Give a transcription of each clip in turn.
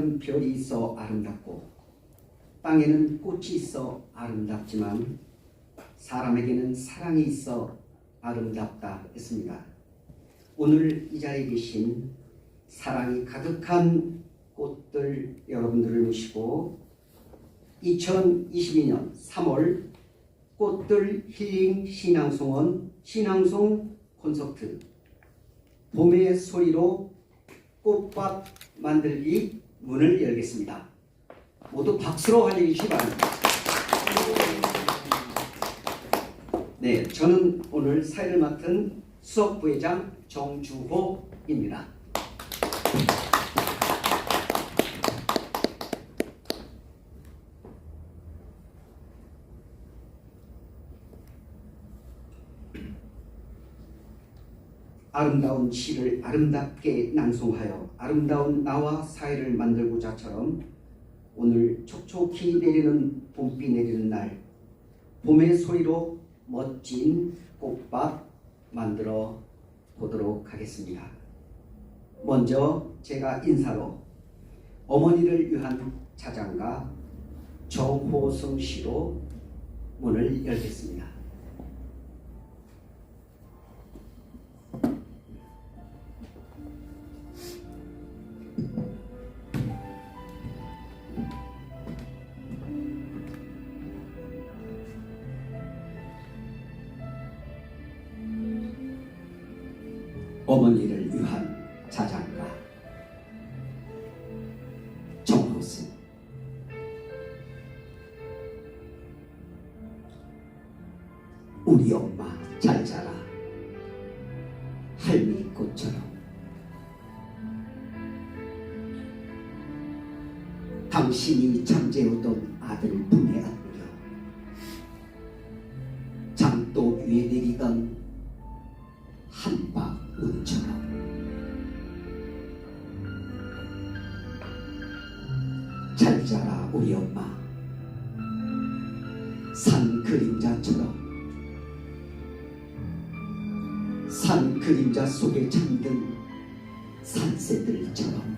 하늘에는 별이 있어 아름답고 땅에는 꽃이 있어 아름답지만 사람에게는 사랑이 있어 아름답다 했습니다. 오늘 이 자리에 계신 사랑이 가득한 꽃들 여러분들을 모시고 2022년 3월 꽃들 힐링 신앙송원 신앙송 콘서트 봄의 소리로 꽃밭 만들기 문을 열겠습니다. 모두 박수로 환영해 주시기 바랍니다. 네, 저는 오늘 사회를 맡은 수석부회장 정주호입니다. 아름다운 시를 아름답게 낭송하여 아름다운 나와 사회를 만들고자처럼 오늘 촉촉히 내리는 봄비 내리는 날 봄의 소리로 멋진 꽃밭 만들어 보도록 하겠습니다. 먼저 제가 인사로 어머니를 위한 차장가 정호성 씨로 문을 열겠습니다. 어머니를 위한 자장가 정호승. 우리 엄마 잘 자라 할미꽃처럼 당신이 잠재우던 아들 품에 안겨 장독 위에 내리던 한방 운처럼 잘 자라 우리 엄마. 산 그림자처럼 산 그림자 속에 잠든 산새들처럼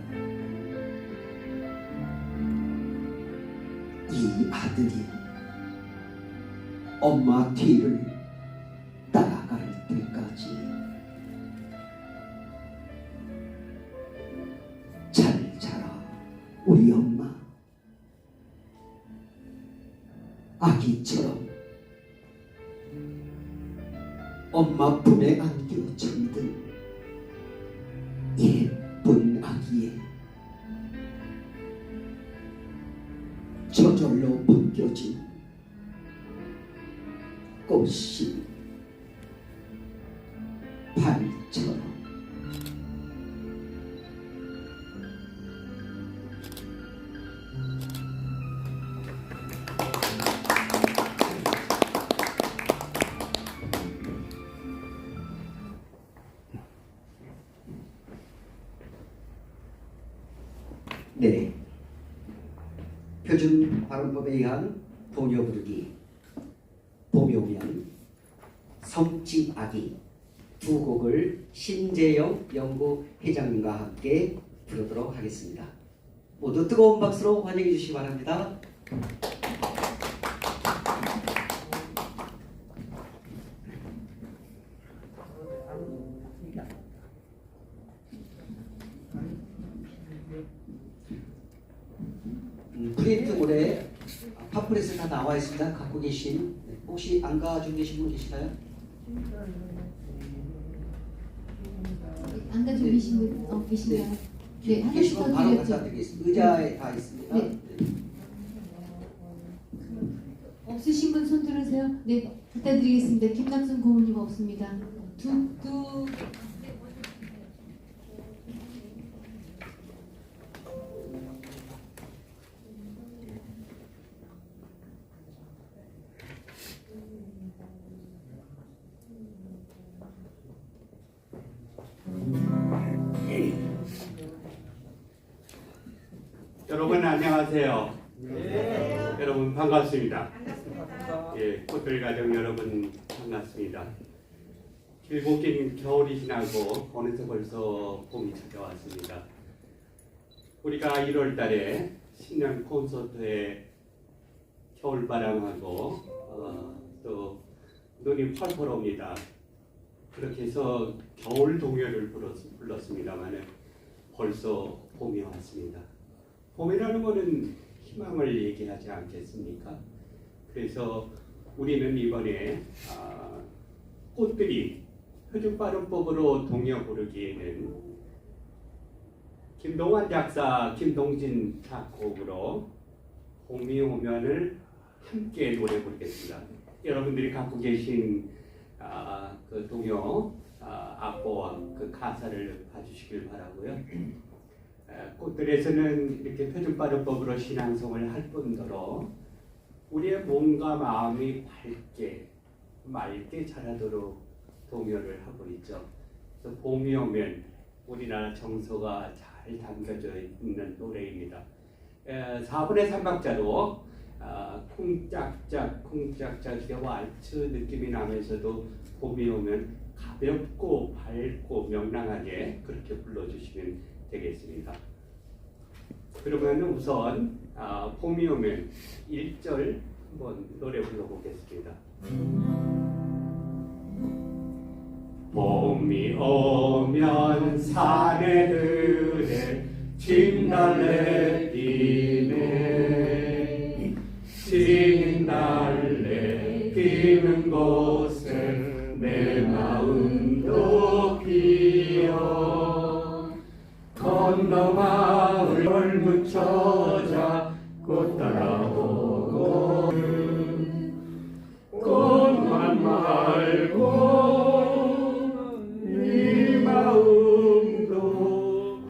이 아들이 엄마 뒤를 따라갈 때까지 잘 자라 우리 엄마. 아기처럼 엄마 품에 안겨 잠든 예쁜 아기의 저절로 벗겨진 꽃이 발처럼 네, 표준 발음법에 의한 동요 부르기 봄이 오면 섬지아기 두 곡을 신재영 연구회장님과 함께 부르도록 하겠습니다. 모두 뜨거운 박수로 환영해 주시기 바랍니다. 프린트물에 팜플렛에 다 나와 있습니다. 갖고 계신 혹시 안 가지고 계신 분 계시나요? 안 가지고 계신 분 계신가요? 네, 하나씩 계시면 더 바로 드렸죠. 갖다 드리겠습니다. 의자에 다 있습니다. 네. 없으신 분 손 들으세요. 네, 갖다 드리겠습니다. 김남순 고모님 없습니다. 두 여러분 안녕하세요. 네. 여러분 반갑습니다. 예, 꽃들 가정 여러분 반갑습니다. 길고 긴 겨울이 지나고 어느새 벌써 봄이 찾아왔습니다. 우리가 1월 달에 신년 콘서트에 겨울바람하고 또 눈이 펄펄 옵니다. 그렇게 해서 겨울 동요를 불렀습니다만 벌써 봄이 왔습니다. 봄이라는 것은 희망을 얘기하지 않겠습니까? 그래서 우리는 이번에 꽃들이 표준발음법으로 동요 부르기에는 김동완 작사, 김동진 작곡으로 봄이 오면을 함께 노래 부르겠습니다. 여러분들이 갖고 계신 그 동요 악보와 그 가사를 봐주시길 바라고요. 꽃들에서는 이렇게 표준발음법으로 신앙송을 할 뿐더러 우리의 몸과 마음이 밝게 맑게 자라도록 동요를 하고 있죠. 그래서 봄이 오면 우리나라 정서가 잘 담겨져 있는 노래입니다. 4분의 3박자로 쿵짝짝 쿵짝짝 이렇게 왈츠 느낌이 나면서도 봄이 오면 가볍고 밝고 명랑하게 그렇게 불러주시면 되겠습니다. 그러면 우선 봄이 오면 1절 한번 노래 불러보겠습니다. 봄이 오면 사내들의 진달래 피네 진달래 피는 곳에 내 마음도 피어 건너 마을 묻혀자 꽃 따라오고 꽃만 말고 이 마음도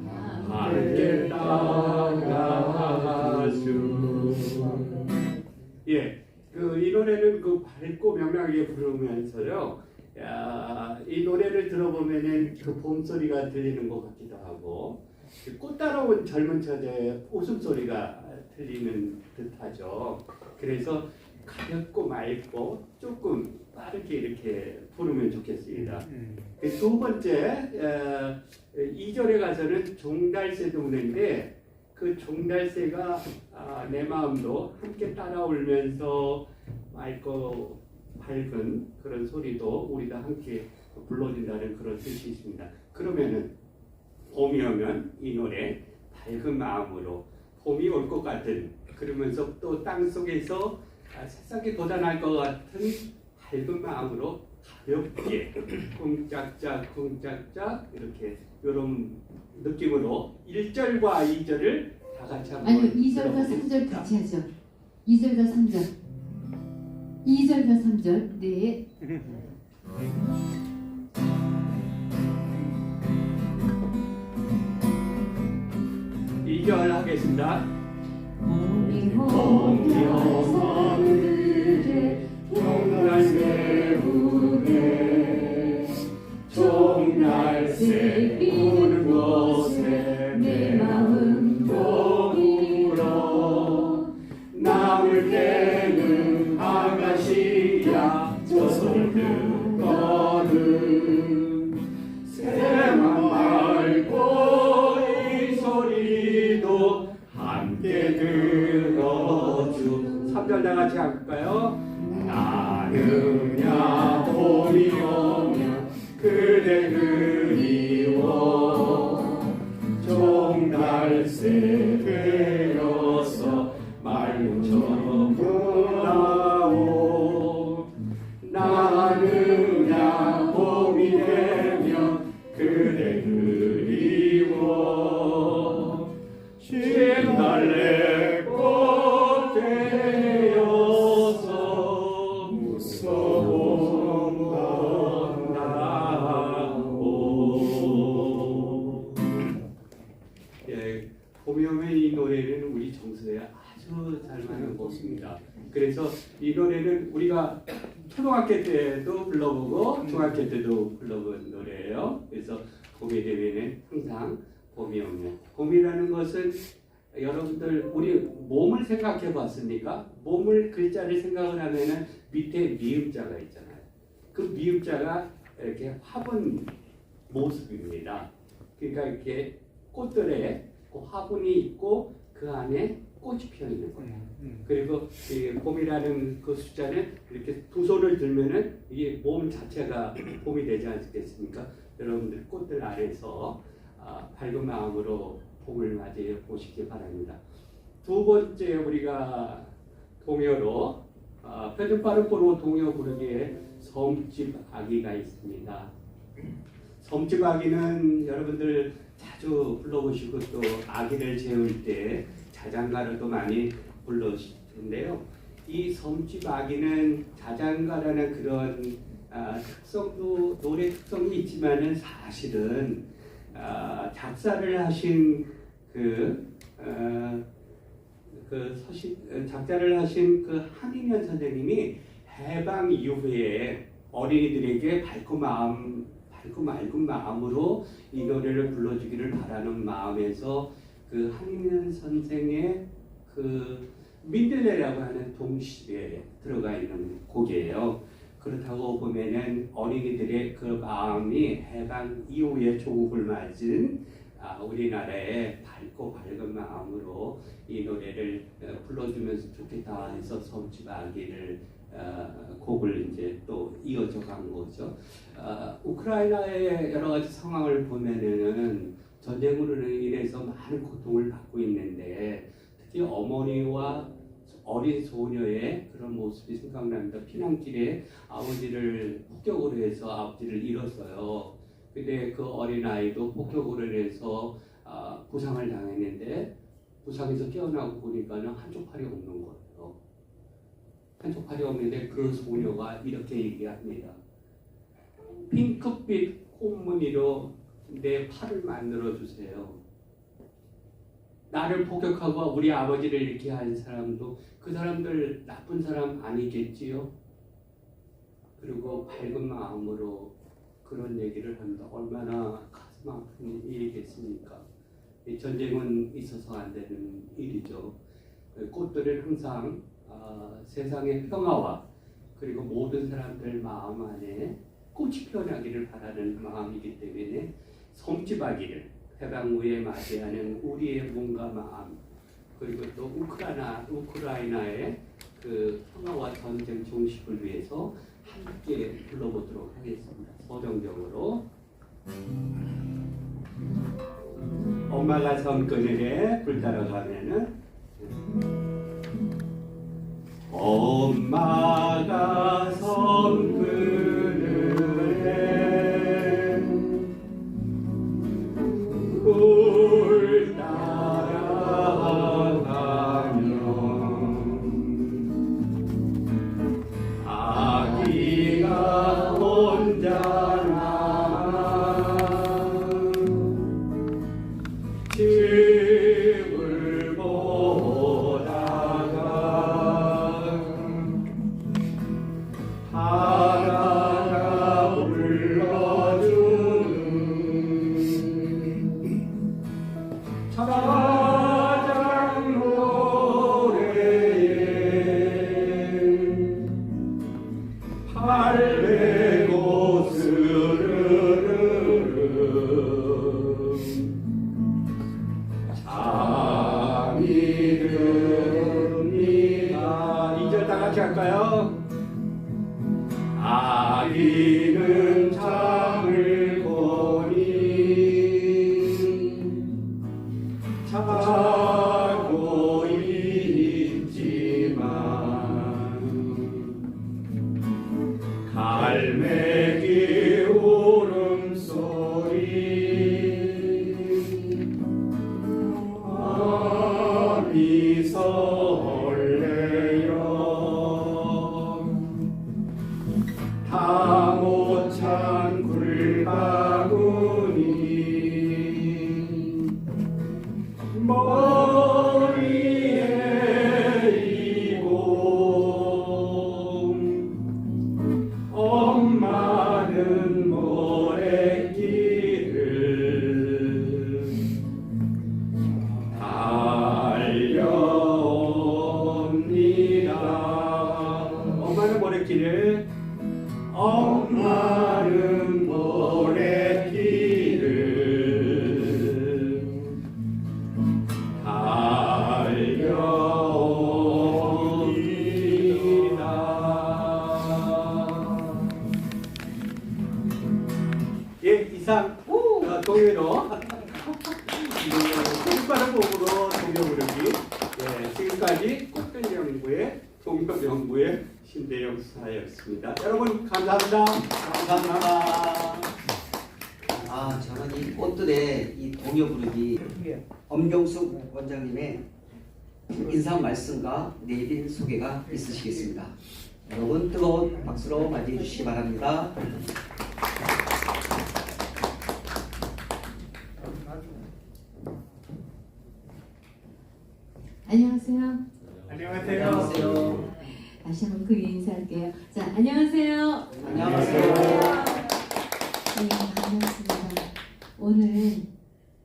밝게 따라가수. 예, 이 노래는 그 밝고 명랑하게 부르면서요. 이 노래를 들어보면은 그 봄소리가 들리는 것 같기도 하고 꽃 따라온 젊은 처제의 웃음소리가 들리는 듯하죠. 그래서 가볍고 맑고 조금 빠르게 이렇게 부르면 좋겠습니다. 두 번째 2절에 가서는 종달새도 우는데 그 종달새가 내 마음도 함께 따라 울면서 맑고 밝은 그런 소리도 우리가 함께 불러준다는 그런 뜻이 있습니다. 그러면은 봄이 오면 이 노래 밝은 마음으로 봄이 올 것 같은 그러면서 또 땅 속에서 새싹이 돋아날 것 같은 밝은 마음으로 가볍게 쿵짝짝 쿵짝짝 이렇게 이런 느낌으로 1절과 2절을 다 같이 한번 아니요, 2절과 3절 같이 하죠. 2절과 3절. 2절과 3절. 네. 2절 하겠습니다. 봄이 오면 그대 종달새 우네 종달새 우는 곳에 내 마음도 울어 남을 깨는 아가씨야 저 소리 듣거든 새만 말고 이 소리도 함께 들어주 3절 다 같이 할까요? 나느냐 봄이 오면 그대 그리워 종달새 되어서 말문처럼 불나오 나느냐 봄이 되면 그대 그리워 진달래 꽃 되어서 무서워한다오. 예, 봄이 오면 이 노래는 우리 정서에 아주 잘 맞는 곡입니다. 그래서 이 노래는 우리가 초등학교 때도 불러보고 중학교 때도 불러본 노래예요. 그래서 봄이 되면은 항상 봄이 오면 봄이라는 것은 여러분들 우리 몸을 생각해 봤습니까? 몸을 글자를 생각을 하면은 밑에 미음자가 있잖아요. 그 미음자가 이렇게 화분 모습입니다. 그러니까 이렇게 꽃들의 그 화분이 있고 그 안에 꽃이 피어 있는 거예요. 그리고 이 봄이라는 그 숫자는 이렇게 두 손을 들면은 이게 몸 자체가 봄이 되지 않겠습니까? 여러분들 꽃들 안에서 밝은 마음으로 봄을 맞이해 보시기 바랍니다. 두 번째 우리가 동요로 표준발음 보로 동요 부르기에 섬집 아기가 있습니다. 섬집 아기는 여러분들 자주 불러보시고 또 아기를 재울 때 자장가로도 많이 불러주실 텐데요. 이 섬집 아기는 자장가라는 그런 특성도 노래 특성이 있지만은 사실은 작사를 하신 작자를 하신 그 한인현 선생님이 해방 이후에 어린이들에게 밝고 맑은 마음으로 이 노래를 불러주기를 바라는 마음에서 그 한인현 선생의 그 민들레라고 하는 동시에 들어가 있는 곡이에요. 그렇다고 보면은 어린이들의 그 마음이 해방 이후에 조국을 맞은 우리나라의 밝고 밝은 마음으로 이 노래를 불러주면서 좋겠다 해서 섬집 아기를 곡을 이제 또 이어져 간 거죠. 우크라이나의 여러 가지 상황을 보면은 전쟁으로 인해서 많은 고통을 받고 있는데 특히 어머니와 어린 소녀의 그런 모습이 생각납니다. 피난길에 아버지를 폭격으로 해서 아버지를 잃었어요. 근데 그 어린아이도 폭격으로 해서 부상을 당했는데 부상에서 깨어나고 보니까는 한쪽 팔이 없는 거예요. 한쪽 팔이 없는데 그 소녀가 이렇게 얘기합니다. 핑크빛 꽃무늬로 내 팔을 만들어 주세요. 나를 폭격하고 우리 아버지를 이렇게 한 사람도 그 사람들 나쁜 사람 아니겠지요? 그리고 밝은 마음으로 그런 얘기를 합니다. 얼마나 가슴 아픈 일이겠습니까? 이 전쟁은 있어서 안 되는 일이죠. 꽃들은 항상 세상의 평화와 그리고 모든 사람들 마음 안에 꽃이 피어나기를 바라는 마음이기 때문에 섬집아기를 해방 후에 맞이하는 우리의 몸과 마음 그리고 또 우크라이나의 그 평화와 전쟁 종식을 위해서 함께 불러보도록 하겠습니다. 서정적으로 엄마가 섬 그늘에 불 따라가면은 엄마가 섬 그늘에 불 따라가면 아기가 혼자 남아 집을 보다가 바다가 불러주는 차장 노래에 팔레고 스르르르 잠이 듭니다. 2절 다 같이 할까요? 아기는 잠을 거니 자고 있지만 갈매기 울음소리 마음이 설레요. 다 못 찬 굴바구니 머리에 이고 엄마는 모래길을 달려오네. 지금까지 꽃들 연구의 동엽 연구의 신대영 수사였습니다. 여러분 감사합니다. 감사합니다. 아, 저는 이 꽃들의 이 동요 부르기 엄경숙 원장님의 인사 말씀과 내빈 소개가 있으시겠습니다. 여러분 뜨거운 박수로 맞이해 주시기 바랍니다. 안녕하세요. 안녕하세요. 다시 한번 크게 인사할게요. 자, 안녕하세요. 안녕하세요. 네, 반갑습니다. 오늘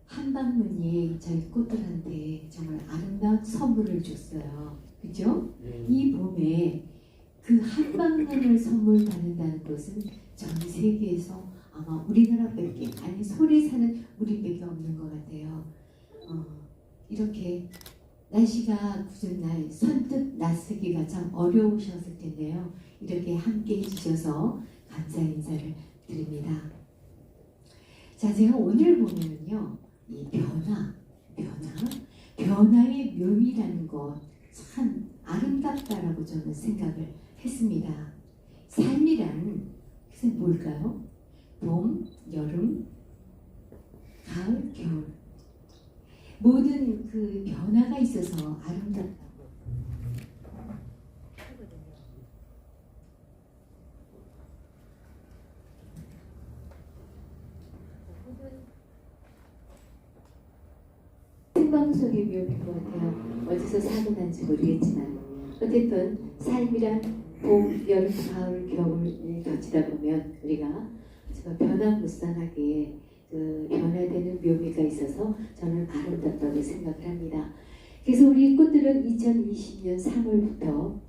한방문이 저희 꽃들한테 정말 아름다운 선물을 줬어요. 그죠? 이 봄에 그 한방문을 선물 받는다는 것은 전 세계에서 아마 우리나라밖에 아니 소리 사는 우리밖에 없는 것 같아요. 이렇게 날씨가 굳은 날 선뜻 나서기가 참 어려우셨을 텐데요. 이렇게 함께 해주셔서 감사 인사를 드립니다. 자, 제가 오늘 보면은요, 이 변화의 묘미라는 것 참 아름답다라고 저는 생각을 했습니다. 삶이란 글쎄 뭘까요? 봄, 여름, 가을, 겨울. 모든 그 변화가 있어서 아름답다고. 생방송의 묘미인 것 같아요. 어디서 사고 난지 모르겠지만 어쨌든 삶이란 봄, 여름, 가을, 겨울을 거치다 보면 우리가 정말 변화무쌍하게 그 변화되는 묘미가 있어서 저는 아름답다고 생각을 합니다. 그래서 우리 꽃들은 2020년 3월부터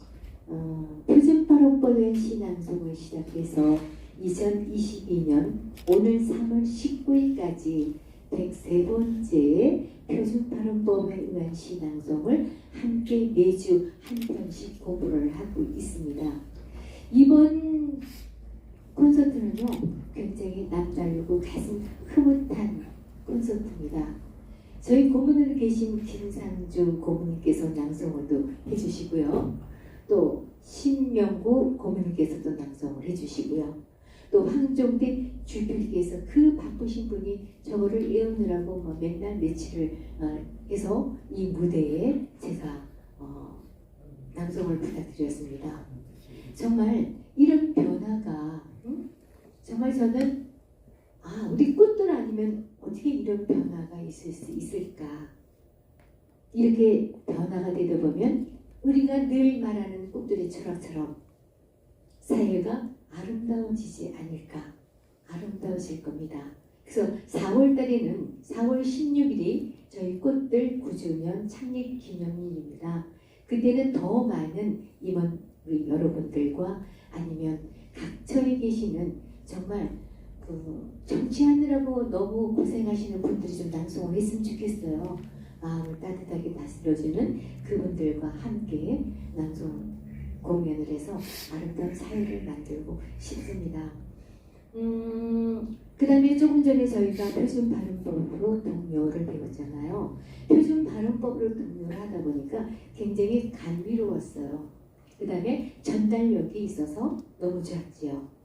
표준발음법의 시낭송을 시작해서 2022년 오늘 3월 19일까지 103번째 표준발음법에 의한 시낭송을 함께 매주 한 편씩 공부를 하고 있습니다. 이번 콘서트는요, 굉장히 남다르고 가슴 흐뭇한 콘서트입니다. 저희 고문으로 계신 김상주 고문님께서 낭송을 또 해주시고요. 또 신명구 고문님께서도 낭송을 해주시고요. 또 황종대 주필께서 그 바쁘신 분이 저거를 외우느라고 뭐 맨날 며칠을 해서 이 무대에 제가 낭송을 부탁드렸습니다. 정말 이런 변화가 정말 저는 우리 꽃들 아니면 어떻게 이런 변화가 있을 수 있을까? 이렇게 변화가 되다 보면 우리가 늘 말하는 꽃들의 철학처럼 사회가 아름다워지지 않을까? 아름다워질 겁니다. 그래서 4월 달에는 4월 16일이 저희 꽃들 9주년 창립 기념일입니다. 그때는 더 많은 임원 우리 여러분들과 아니면 각처에 계시는 정말 정치하느라고 너무 고생하시는 분들이 좀 낭송을 했으면 좋겠어요. 마음을 따뜻하게 다스려주는 그분들과 함께 낭송 공연을 해서 아름다운 사회를 만들고 싶습니다. 그 다음에 조금 전에 저희가 표준 발음법으로 동요를 배웠잖아요. 표준 발음법으로 동요를 하다 보니까 굉장히 감미로웠어요. 그 다음에 전달력이 있어서 너무 좋았지요.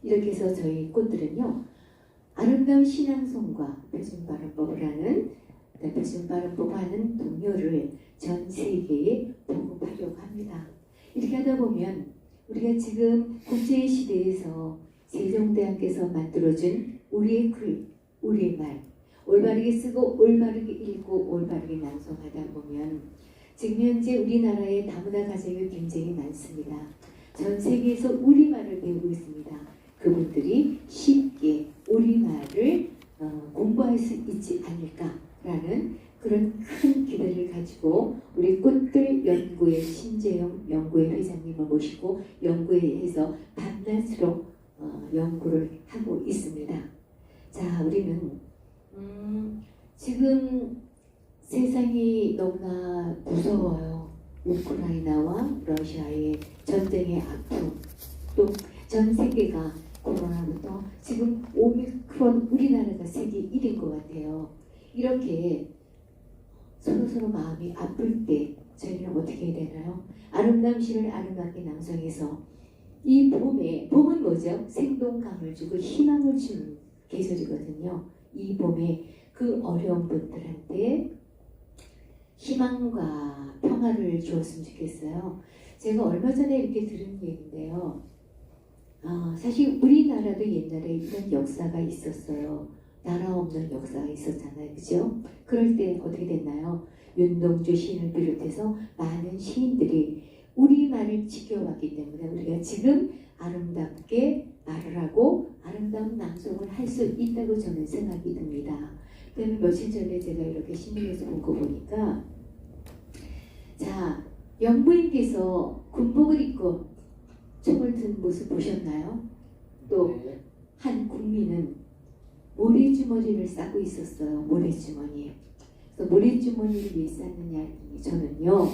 이렇게 해서 저희 꽃들은요, 아름다운 신앙송과 표준 발음법을 하는 표준 발음법 하는 동요를 전 세계에 보급하려고 합니다. 이렇게 하다 보면 우리가 지금 국제의 시대에서 세종대왕께서 만들어준 우리의 글, 우리의 말, 올바르게 쓰고 올바르게 읽고 올바르게 낭송하다 보면 지금 현재 우리나라의 다문화 가정이 굉장히 많습니다. 전 세계에서 우리말을 배우고 있습니다. 그분들이 쉽게 우리말을 공부할 수 있지 않을까라는 그런 큰 기대를 가지고 우리 꽃들 연구회 신재영 연구회 회장님을 모시고 연구회에서 밤낮으로 연구를 하고 있습니다. 자, 우리는 지금 세상이 너무나 무서워요. 우크라이나와 러시아의 전쟁의 아픔, 또 전 세계가 코로나부터 지금 오미크론 우리나라가 세계 1인 것 같아요. 이렇게 서로 마음이 아플 때 저희는 어떻게 해야 되나요? 아름다운 시를 아름답게 낭송해서 이 봄은 뭐죠? 생동감을 주고 희망을 주는 계절이거든요. 이 봄에 그 어려운 분들한테 희망과 평화를 주었으면 좋겠어요. 제가 얼마 전에 이렇게 들은 얘기인데요. 사실 우리나라도 옛날에 이런 역사가 있었어요. 나라 없는 역사가 있었잖아요. 그죠? 그럴 때 어떻게 됐나요? 윤동주 시인을 비롯해서 많은 시인들이 우리말을 지켜왔기 때문에 우리가 지금 아름답게 말을 하고 아름다운 낭송을 할 수 있다고 저는 생각이 듭니다. 그다음에 며칠 전에 제가 이렇게 신문에서 본 거 보니까 자, 영부인께서 군복을 입고 총을 든 모습 보셨나요? 또 한 국민은 모래주머니를 싸고 있었어요. 모래주머니. 그래서 모래주머니를 왜 쌌느냐 했더니 저는요.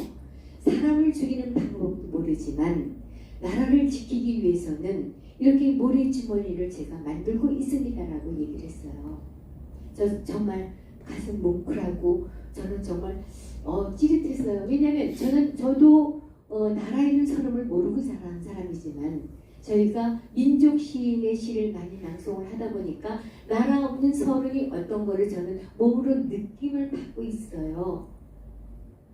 사람을 죽이는 방법도 모르지만 나라를 지키기 위해서는 이렇게 모래주머니를 제가 만들고 있습니다라고 얘기를 했어요. 저 정말 가슴 뭉클하고 저는 정말 찌릿했어요. 왜냐하면 저도 나라 잃은 서름을 모르고 자란 사람이지만 저희가 민족 시인의 시를 많이 낭송을 하다 보니까 나라 없는 서름이 어떤 거를 저는 몸으로 느낌을 받고 있어요.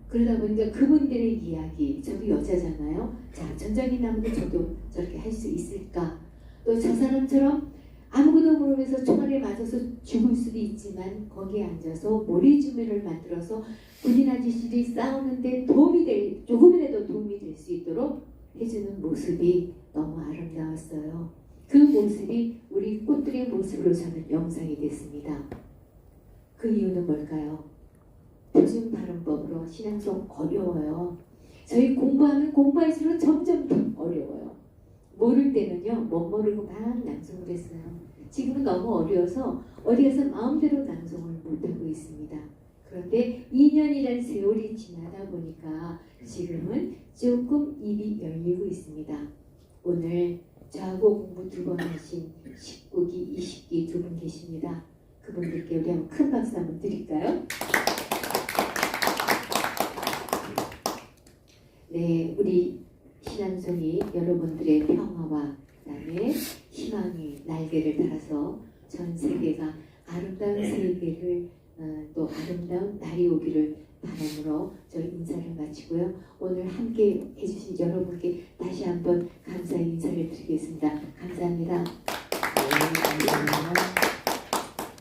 그러다 보니까 그분들의 이야기, 저도 여자잖아요. 자, 전장이 나무도 저도 저렇게 할 수 있을까? 또 저 사람처럼 아무것도 모르면서 총알에 맞아서 죽을 수도 있지만 거기에 앉아서 모래주머니를 만들어서 군인 아저씨들이 싸우는데 조금이라도 도움이 될 수 있도록 해주는 모습이 너무 아름다웠어요. 그 모습이 우리 꽃들의 모습으로 저는 영상이 됐습니다. 그 이유는 뭘까요? 표준 발음법으로 신앙송 어려워요. 저희 공부하면 공부할수록 점점 더 어려워요. 모를 때는요, 못 모르고 막 낭송을 했어요. 지금은 너무 어려서 마음대로 낭송을 못하고 있습니다. 그런데 2년이라는 세월이 지나다 보니까 지금은 조금 입이 열리고 있습니다. 오늘 저하고 공부 2번 하신 19기, 20기 2분 계십니다. 그분들께 우리 한번 큰 박수 한번 드릴까요? 네, 우리 신앙송이 여러분들의 평화와 그다음에 희망이 날개를 달아서 전 세계가 아름다운 세계를 또 아름다운 날이 오기를 바람으로 저희 인사를 마치고요. 오늘 함께 해주신 여러분께 다시 한번 감사의 인사를 드리겠습니다. 감사합니다.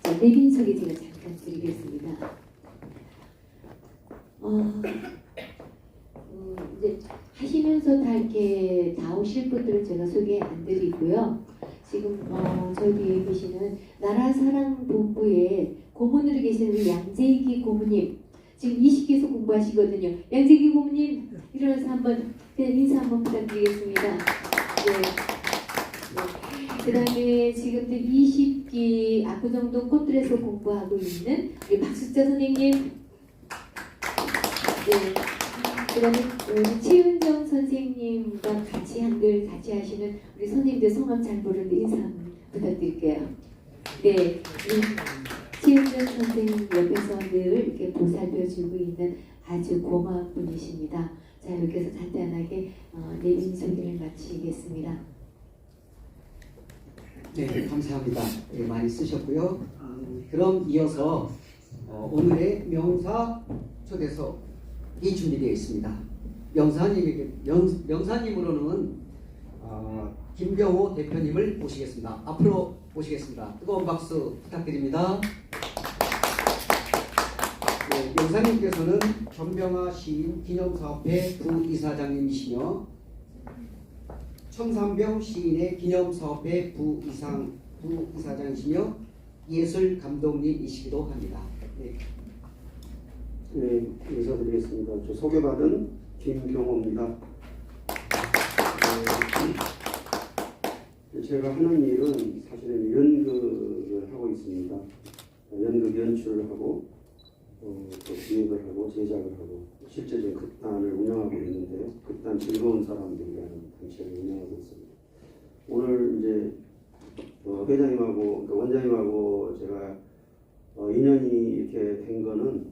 자, 내빈 소개 제가 잠깐 드리겠습니다. 이제 하시면서 다 이렇게 다 오실 분들은 제가 소개 안 드리고요. 지금 저희 뒤에 계시는 나라사랑본부에 고문으로 계시는 우리 양재기 고문님 지금 20기에서 공부하시거든요. 양재기 고문님 일어나서 한번 그냥 인사 한번 부탁드리겠습니다. 네. 그 다음에 지금 20기 압구정동 꽃들에서 공부하고 있는 우리 박수자 선생님. 네. 그 다음에 최은정 선생님과 같이 한글 같이 하시는 우리 선생님들 성함 잘 모르는데 인사 한번 부탁드릴게요. 네. 최은정 선생님 옆에서 늘 이렇게 보살펴주고 있는 아주 고마운 분이십니다. 자, 이렇게 해서 간단하게 내빈 소개를 마치겠습니다. 네, 감사합니다. 네, 많이 쓰셨고요. 그럼 이어서 오늘의 명사 초대석이 준비되어 있습니다. 명사님으로는 김병호 대표님을 모시겠습니다. 앞으로 모시겠습니다. 뜨거운 박수 부탁드립니다. 네, 명사님께서는 전병아 시인 기념사업회 부이사장님이시며 청산병 시인의 기념사업회 부이사장이시며 예술감독님이시기도 합니다. 네. 네, 인사드리겠습니다. 저 소개받은 김병호입니다. 제가 하는 일은 사실은 연극을 하고 있습니다. 연극 연출을 하고 또 기획을 하고 제작을 하고 실제적인 극단을 운영하고 있는데요. 극단 즐거운 사람들이라는 단체를 운영하고 있습니다. 오늘 이제 회장님하고 원장님하고 제가 인연이 이렇게 된 거는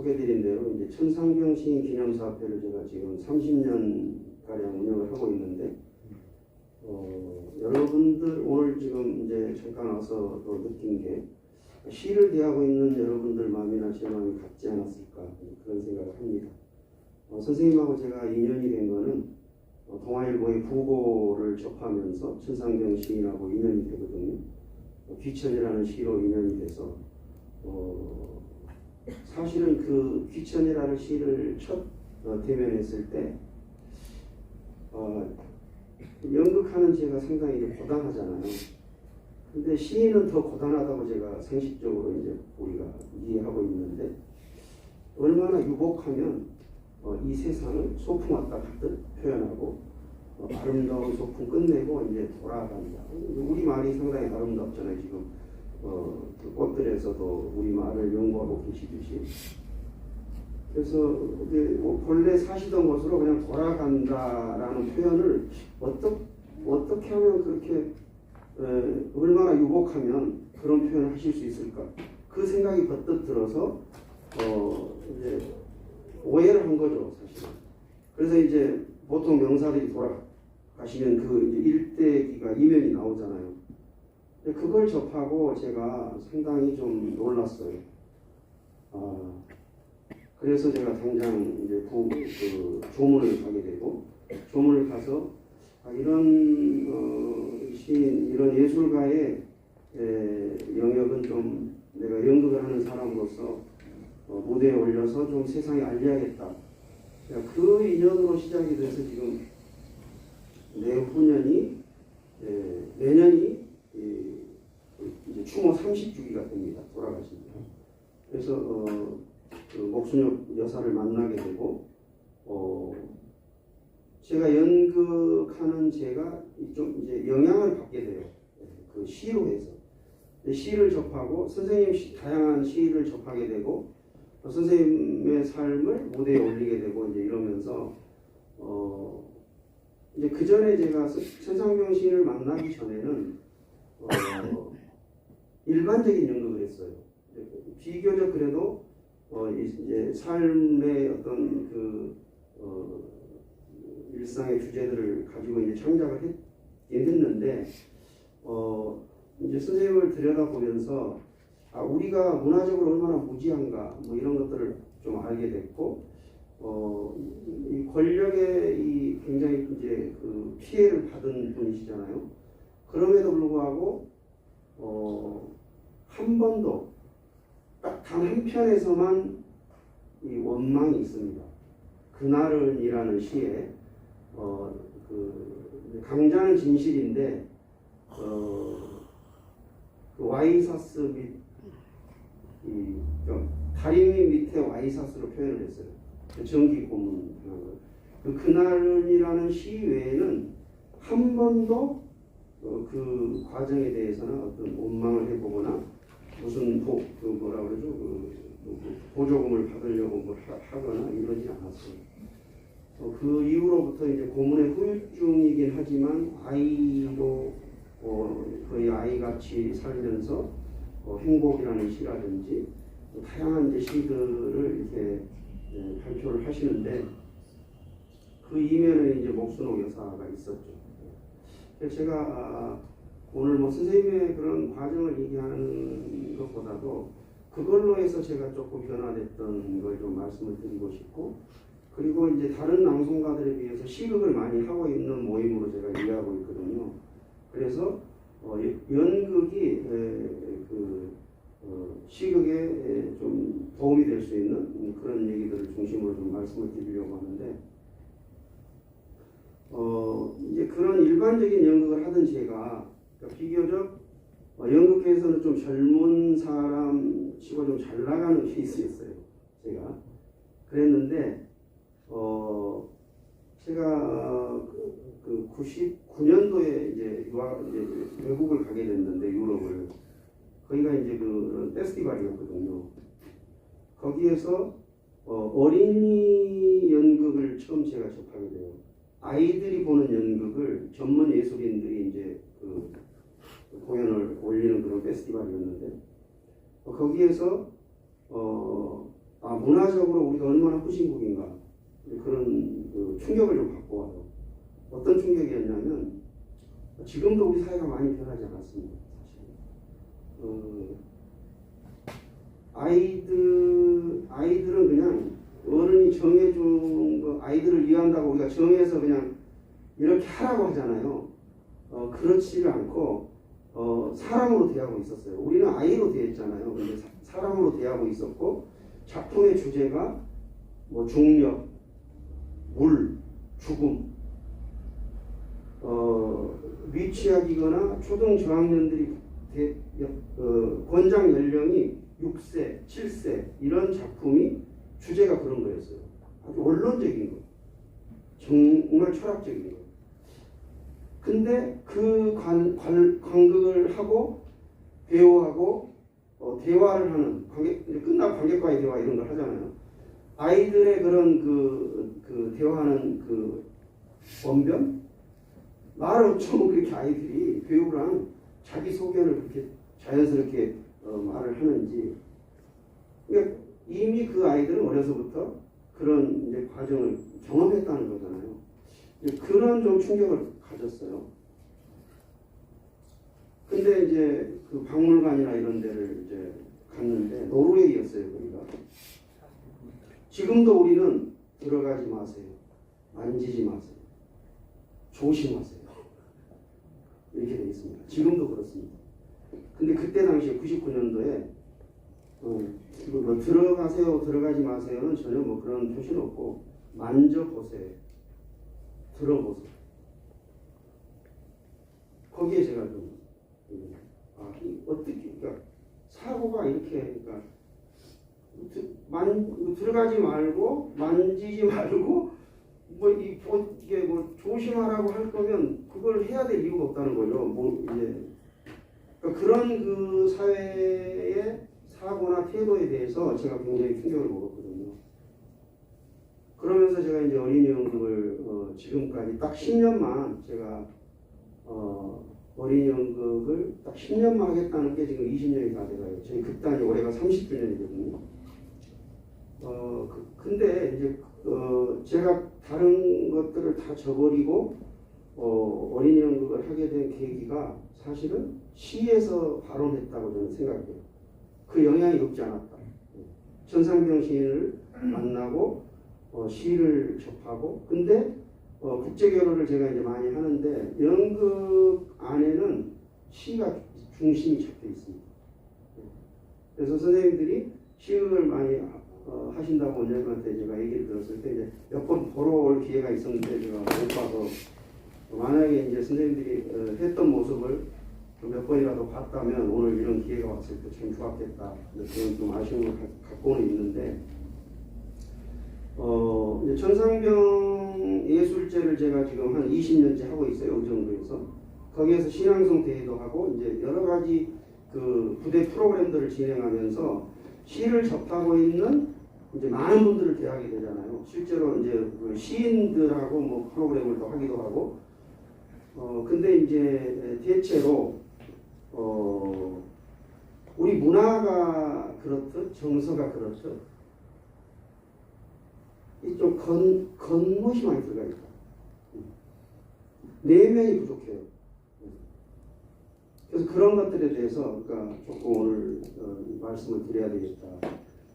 소개드린 대로 이제 천상병 시인 기념사업회를 제가 지금 30년 가량 운영을 하고 있는데 여러분들 오늘 지금 이제 잠깐 와서 또 느낀 게 시를 대하고 있는 여러분들 마음이나 제 마음이 같지 않았을까 그런 생각을 합니다. 선생님하고 제가 인연이 된 거는 동아일보의 부고를 접하면서 천상병 시인하고 인연이 되거든요. 귀천이라는 시로 인연이 돼서 사실은 그 귀천이라는 시를 첫 대면했을 때 연극하는 제가 상당히 이제 고단하잖아요. 근데 시인은 더 고단하다고 제가 상식적으로 이제 우리가 이해하고 있는데 얼마나 유복하면 이 세상을 소풍 왔다 갔듯 표현하고 아름다운 소풍 끝내고 이제 돌아간다. 우리 말이 상당히 아름답잖아요. 지금 그 꽃들에서도 우리 말을 연구하고 계시듯이. 그래서 본래 사시던 곳으로 그냥 돌아간다라는 표현을 어떻게 하면 그렇게 얼마나 유복하면 그런 표현을 하실 수 있을까? 그 생각이 버뜩 들어서 이제 오해를 한 거죠, 사실은. 그래서 이제 보통 명사들이 돌아가시면 그 이제 일대기가 이면이 나오잖아요. 그걸 접하고 제가 상당히 좀 놀랐어요. 그래서 제가 당장 이제 그 조문을 가게 되고 조문을 가서 이런 시인, 이런 예술가의 영역은 좀 내가 연극을 하는 사람으로서 무대에 올려서 좀 세상에 알려야겠다. 그 인연으로 시작이 돼서 지금 내년이 이제 추모 30주기가 됩니다. 돌아가십니다. 그래서 그 목순역 여사를 만나게 되고 제가 연극하는 제가 좀 이제 영향을 받게 돼요. 그 시로 해서 시를 접하고 선생님 다양한 시를 접하게 되고 선생님의 삶을 무대에 올리게 되고 이제 이러면서 이제 그 전에 제가 천상병 시인을 만나기 전에는 일반적인 연극을 했어요. 비교적 그래도 이제 삶의 어떤 그 일상의 주제들을 가지고 이제 창작을 했는데 이제 선생님을 들여다보면서 우리가 문화적으로 얼마나 무지한가 뭐 이런 것들을 좀 알게 됐고 이 권력의 이 굉장히 이제 그 피해를 받은 분이시잖아요. 그럼에도 불구하고 한 번도 딱 단 한 편에서만 이 원망이 있습니다. 그날은이라는 시에 그 강자는 진실인데 그 와이사스 및 다리미 밑에 와이사스로 표현을 했어요. 정기 고문 그날은이라는 시 외에는 한 번도 그 과정에 대해서는 어떤 원망을 해보거나 무슨 뭐라 그러죠? 보조금을 받으려고 뭘 하거나 이러지 않았어요. 그 이후로부터 이제 고문의 후유증이긴 하지만 아이로 거의 아이같이 살면서 행복이라는 시라든지 다양한 이제 시들을 이렇게 발표를 하시는데 그 이면에 이제 목순옥 여사가 있었죠. 그래서 제가 오늘 뭐 선생님의 그런 과정을 얘기하는 것보다도 그걸로 해서 제가 조금 변화됐던 걸 좀 말씀을 드리고 싶고 그리고 이제 다른 낭송가들에 비해서 시극을 많이 하고 있는 모임으로 제가 이해하고 있거든요. 그래서 연극이 시극에 좀 도움이 될 수 있는 그런 얘기들을 중심으로 좀 말씀을 드리려고 하는데 이제 그런 일반적인 연극을 하던 제가 비교적 연극계에서는 좀 젊은 사람 치고 좀 잘 나가는 케이스였어요. 제가 그랬는데 제가 그 99년도에 이제 외국을 가게 됐는데 유럽을 거기가 이제 그 페스티벌이었거든요. 거기에서 어린이 연극을 처음 제가 접하게 돼요. 아이들이 보는 연극을 전문 예술인들이 이제 그 공연을 올리는 그런 페스티벌이었는데 거기에서 문화적으로 우리가 얼마나 후진국인가 그런 그 충격을 좀 받고 와요. 어떤 충격이었냐면 지금도 우리 사회가 많이 변하지 않았습니다. 사실 아이들은 그냥 어른이 정해준 거 아이들을 위한다고 우리가 정해서 그냥 이렇게 하라고 하잖아요. 그렇지를 않고 사람으로 대하고 있었어요. 우리는 아이로 대했잖아요. 근데 사람으로 대하고 있었고 작품의 주제가 뭐 중력, 물, 죽음, 미취학이거나 초등 저학년들이 권장 연령이 6세, 7세 이런 작품이 주제가 그런 거였어요. 아주 원론적인 거, 정말 철학적인 거. 근데 그 관극을 하고 배우하고 대화를 하는 끝나고 관객과의 대화 이런 걸 하잖아요. 아이들의 그런 그 대화하는 그 언변 말을 어쩌면 그렇게 아이들이 배우랑 자기 소견을 그렇게 자연스럽게 말을 하는지 그러니까 이미 그 아이들은 어려서부터 그런 이제 과정을 경험했다는 거잖아요. 그런 좀 충격을 가졌어요. 근데 이제 그 박물관이나 이런 데를 이제 갔는데 노르웨이였어요, 거기가. 지금도 우리는 들어가지 마세요. 만지지 마세요. 조심하세요. 이렇게 되어 있습니다. 지금도 그렇습니다. 근데 그때 당시에 99년도에 뭐 들어가세요, 들어가지 마세요는 전혀 뭐 그런 표시는 없고 만져보세요. 들어보세요. 거기에 제가 좀 어떻게 그러니까 사고가 이렇게 그러니까 들어가지 말고 만지지 말고 이게 뭐 조심하라고 할 거면 그걸 해야 될 이유가 없다는 거죠. 뭐 이제 그러니까 그런 그 사회의 사고나 태도에 대해서 제가 굉장히 충격을 먹었거든요. 그러면서 제가 이제 어린이 연극을 지금까지 딱 10년만 제가 어린이 연극을 딱 10년만 하겠다는 게 지금 20년이 다 돼가요. 저희 극단이 올해가 30주년이거든요. 근데 이제 제가 다른 것들을 다 저버리고 어린이 연극을 하게 된 계기가 사실은 시에서 발원했다고 저는 생각해요. 그 영향이 없지 않았다. 천상병 시인을 만나고 시를 접하고 근데 국제결혼을 제가 이제 많이 하는데 연극 안에는 시가 중심이 잡혀 있습니다. 그래서 선생님들이 시극을 많이 하신다고 원장님한테 제가 얘기를 들었을 때 이제 몇 번 보러 올 기회가 있었는데 제가 못 봐서 만약에 이제 선생님들이 했던 모습을 몇 번이라도 봤다면 오늘 이런 기회가 왔을 때 참 좋았겠다. 그런 좀 아쉬움을 갖고는 있는데 이제 천상병 예술제를 제가 지금 한 20년째 하고 있어요. 의정부에서. 거기에서 신앙송 대회도 하고 이제 여러 가지 그 부대 프로그램들을 진행하면서 시를 접하고 있는 이제 많은 분들을 대하게 되잖아요. 실제로 이제 그 시인들하고 뭐 프로그램을 또 하기도 하고 근데 이제 대체로 우리 문화가 그렇듯 정서가 그렇듯 이좀 겉멋이 많이 들어가 있다. 내면이 부족해요. 그래서 그런 것들에 대해서 그러니까 조금 오늘 말씀을 드려야 되겠다.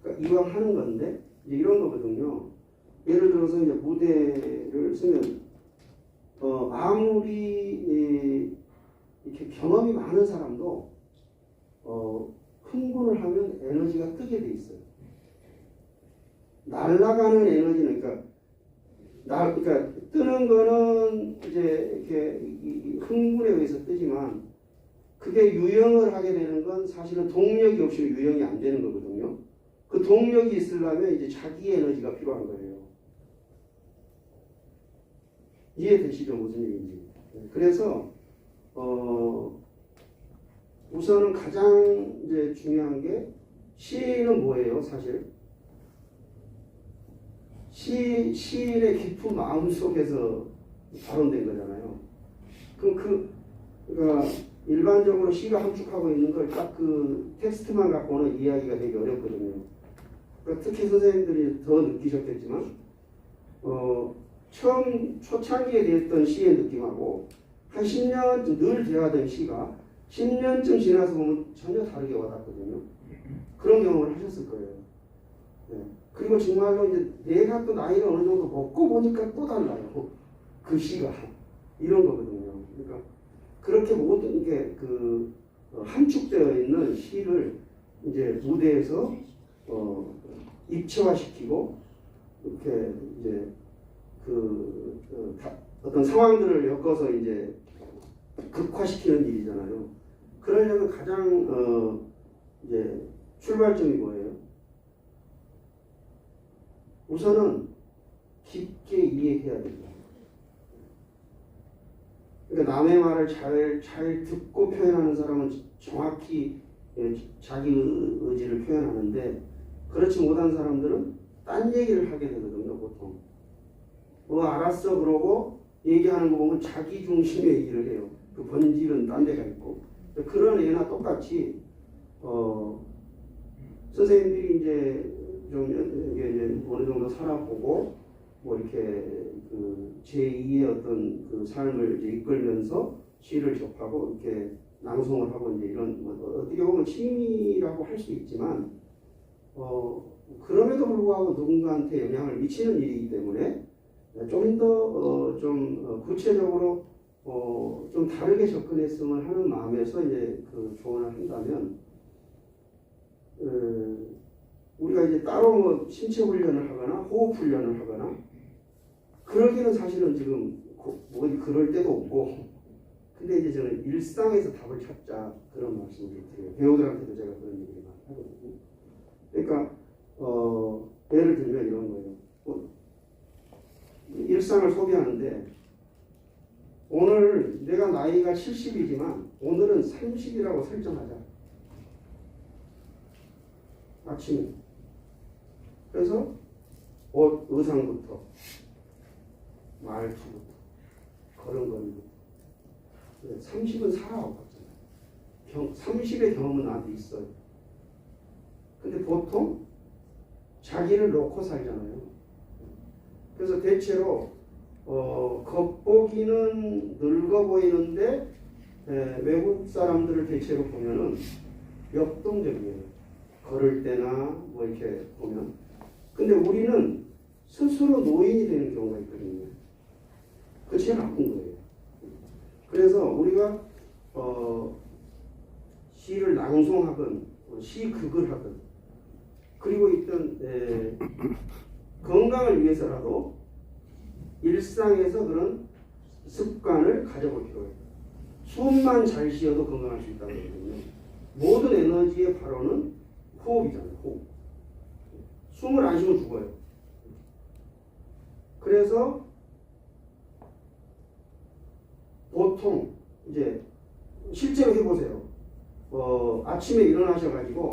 그러니까 이왕 하는 건데 이제 이런 거거든요. 예를 들어서 이제 무대를 쓰면 아무리 이렇게 경험이 많은 사람도 흥분을 하면 에너지가 뜨게 돼 있어요. 날아가는 에너지는 그러니까 뜨는 거는 이제 이렇게 흥분에 의해서 뜨지만 그게 유형을 하게 되는 건 사실은 동력이 없이는 유형이 안 되는 거거든요. 그 동력이 있으려면 이제 자기 에너지가 필요한 거예요. 이해되시죠? 무슨 얘기인지. 그래서 우선은 가장 이제 중요한 게 시는 뭐예요, 사실? 시인의 깊은 마음 속에서 발원된 거잖아요. 그럼 그러니까 일반적으로 시가 함축하고 있는 걸 딱 그 텍스트만 갖고는 이야기가 되게 어렵거든요. 그러니까 특히 선생님들이 더 느끼셨겠지만 처음 초창기에 됐던 시의 느낌하고 한 10년 늘 대하던 시가 10년쯤 지나서 보면 전혀 다르게 와닿거든요. 그런 경험을 하셨을 거예요. 네. 그리고 정말로 이제 내가 또 나이를 어느 정도 먹고 보니까 또 달라요. 그 시가 이런 거거든요. 그러니까 그렇게 모든 게 함축되어 있는 시를 이제 무대에서 입체화시키고 이렇게 이제 어떤 상황들을 엮어서 이제 극화시키는 일이잖아요. 그러려면 가장 이제 출발점이 뭐예요? 우선은 깊게 이해해야 된다. 그러니까 남의 말을 잘 듣고 표현하는 사람은 정확히 자기 의지를 표현하는데 그렇지 못한 사람들은 딴 얘기를 하게 되거든요. 보통 알았어 그러고 얘기하는 거 보면 자기 중심의 얘기를 해요. 그 본질은 딴 데가 있고 그런 애나 똑같이 선생님들이 이제 좀 이제 어느 정도 살아보고 뭐 이렇게 제2의 어떤 그 삶을 이제 이끌면서 시를 접하고 이렇게 낭송을 하고 이제 이런 어떻게 보면 취미라고 할 수 있지만 그럼에도 불구하고 누군가한테 영향을 미치는 일이기 때문에 좀 더 구체적으로 좀 다르게 접근했으면 하는 마음에서 이제 그 조언을 한다면 우리가 이제 따로 뭐 신체 훈련을 하거나 호흡 훈련을 하거나 그러기는 사실은 지금 어디 그럴 때도 없고 근데 이제 저는 일상에서 답을 찾자 그런 말씀을 드려요. 배우들한테도 제가 그런 얘기를 많이 하거든요. 그러니까 예를 들면 이런 거예요. 일상을 소비하는데 오늘 내가 나이가 70이지만 오늘은 30이라고 설정하자. 아침에. 그래서 옷, 의상부터 말투부터 걸음걸이부터 30은 살아왔잖아요. 30의 경험은 나한테 있어요. 근데 보통 자기를 놓고 살잖아요. 그래서 대체로 겉보기는 늙어 보이는데 외국 사람들을 대체로 보면은 역동적이에요. 걸을 때나 뭐 이렇게 보면. 근데 우리는 스스로 노인이 되는 경우가 있거든요. 그게 제일 나쁜 거예요. 그래서 우리가 시를 낭송하건 시극을 하건 그리고 있던 건강을 위해서라도 일상에서 그런 습관을 가져볼 필요가 있다. 숨만 잘 쉬어도 건강할 수 있다는 거거든요. 모든 에너지의 발원은 호흡이잖아요. 호흡. 숨을 안 쉬면 죽어요. 그래서 보통 이제 실제로 해보세요. 아침에 일어나셔가지고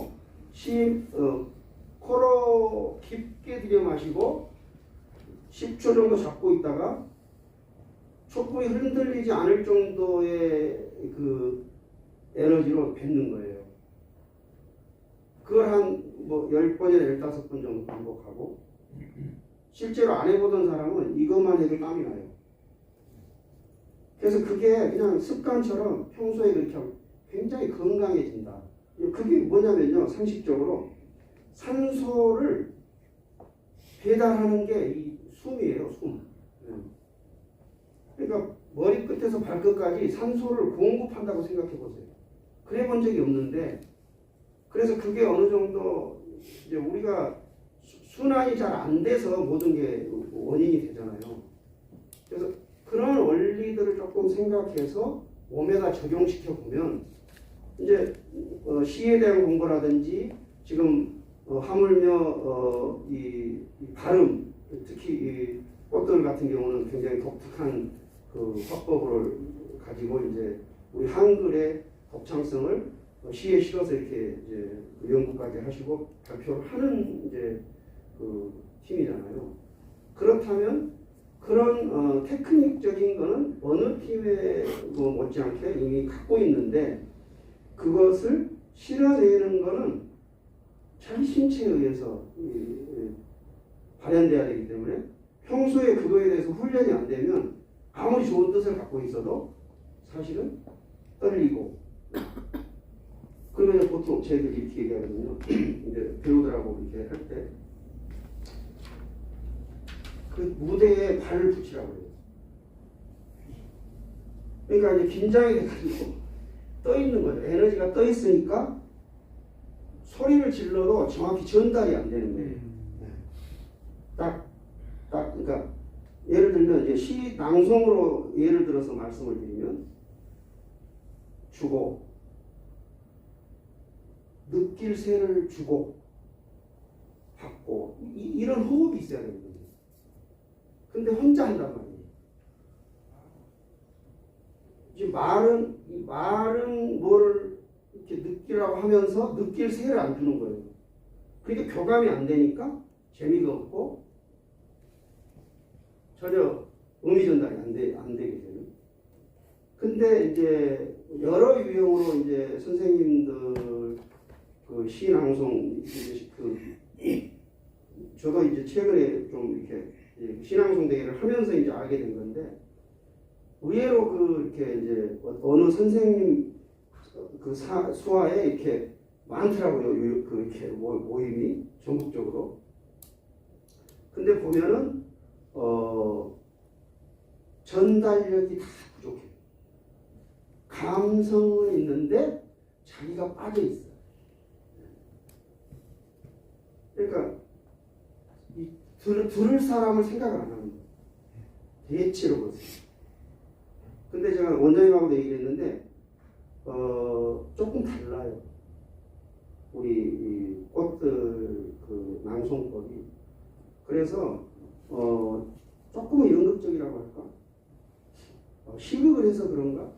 코로 깊게 들여 마시고 10초 정도 잡고 있다가 촛불이 흔들리지 않을 정도의 그 에너지로 뱉는 거예요. 그걸 한 뭐 10번이나 15번 정도 반복하고 실제로 안 해보던 사람은 이것만 해도 땀이 나요. 그래서 그게 그냥 습관처럼 평소에 그렇게 하면 굉장히 건강해진다. 그게 뭐냐면요. 상식적으로 산소를 배달하는 게 이 숨이에요. 숨. 그러니까 머리끝에서 발끝까지 산소를 공급한다고 생각해 보세요. 그래 본 적이 없는데 그래서 그게 어느 정도 이제 우리가 순환이 잘 안 돼서 모든 게 원인이 되잖아요. 그래서 그런 원리들을 조금 생각해서 몸에다 적용시켜 보면 이제 시에 대한 공부라든지 지금 하물며 이 발음 특히 이 꽃들 같은 경우는 굉장히 독특한 그 화법을 가지고 이제 우리 한글의 독창성을 시에 실어서 이렇게 이제 연구까지 하시고 발표를 하는 이제 그 팀이잖아요. 그렇다면 그런 테크닉적인 거는 어느 팀에 뭐 못지않게 이미 갖고 있는데 그것을 실어내는 거는 자기 신체에 의해서 발현돼야 되기 때문에 평소에 그거에 대해서 훈련이 안 되면 아무리 좋은 뜻을 갖고 있어도 사실은 떨리고 그러면 보통 저희들이 이렇게 얘기하거든요. 이제 배우들하고 이렇게 할 때 그 무대에 발을 붙이라고 해요. 그러니까 이제 긴장이 돼가지고 떠 있는 거죠. 에너지가 떠 있으니까 소리를 질러도 정확히 전달이 안 되는 거예요. 그러니까 예를 들면 이제 시 낭송으로 예를 들어서 말씀을 드리면 주고 느낄 새를 주고 받고 이런 호흡이 있어야 되는 거예요. 근데 혼자 한단 말이에요. 이제 말은 뭐를 이렇게 느끼라고 하면서 느낄 새를 안 주는 거예요. 그게 교감이 안 되니까 재미가 없고 전혀 의미 전달이 안 되게 되는. 근데 이제 여러 유형으로 이제 선생님들 그 시낭송 저도 이제 최근에 좀 이렇게 시낭송 대회를 하면서 이제 알게 된 건데 의외로 이렇게 이제 어느 선생님 수화에 이렇게 많더라고요. 이렇게 모임이 전국적으로. 근데 보면은 전달력이 다 부족해요. 감성은 있는데 자기가 빠져 있어요. 그러니까 들을 사람을 생각을 안 하는 거예요. 대체로 그렇습니다. 근데 제가 원장님하고도 얘기를 했는데 조금 달라요. 우리 이 꽃들 그 낭송법이. 그래서 조금은 연극적이라고 할까? 시극을 해서 그런가?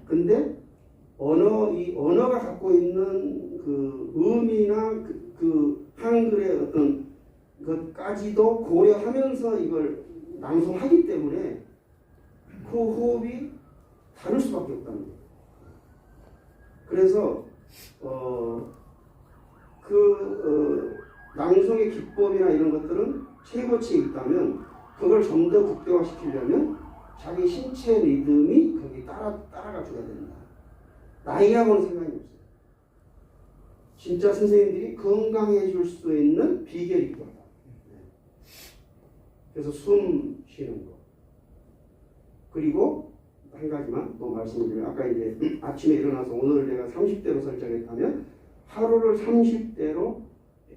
근데 이 언어가 갖고 있는 그 의미나 그 한글의 어떤 것까지도 고려하면서 이걸 낭송하기 때문에 그 호흡이 다를 수밖에 없다는 거예요. 그래서 낭송의 기법이나 이런 것들은 최고치에 있다면 그걸 좀 더 극대화시키려면 자기 신체 리듬이 거기 따라가 줘야 된다. 나이하고는 상관이 없어요. 진짜 선생님들이 건강해질 수 있는 비결이 있다. 그래서 숨 쉬는 거. 그리고 한 가지만 또 말씀드리면 아까 이제 아침에 일어나서 오늘 내가 30대로 설정했다면 하루를 30대로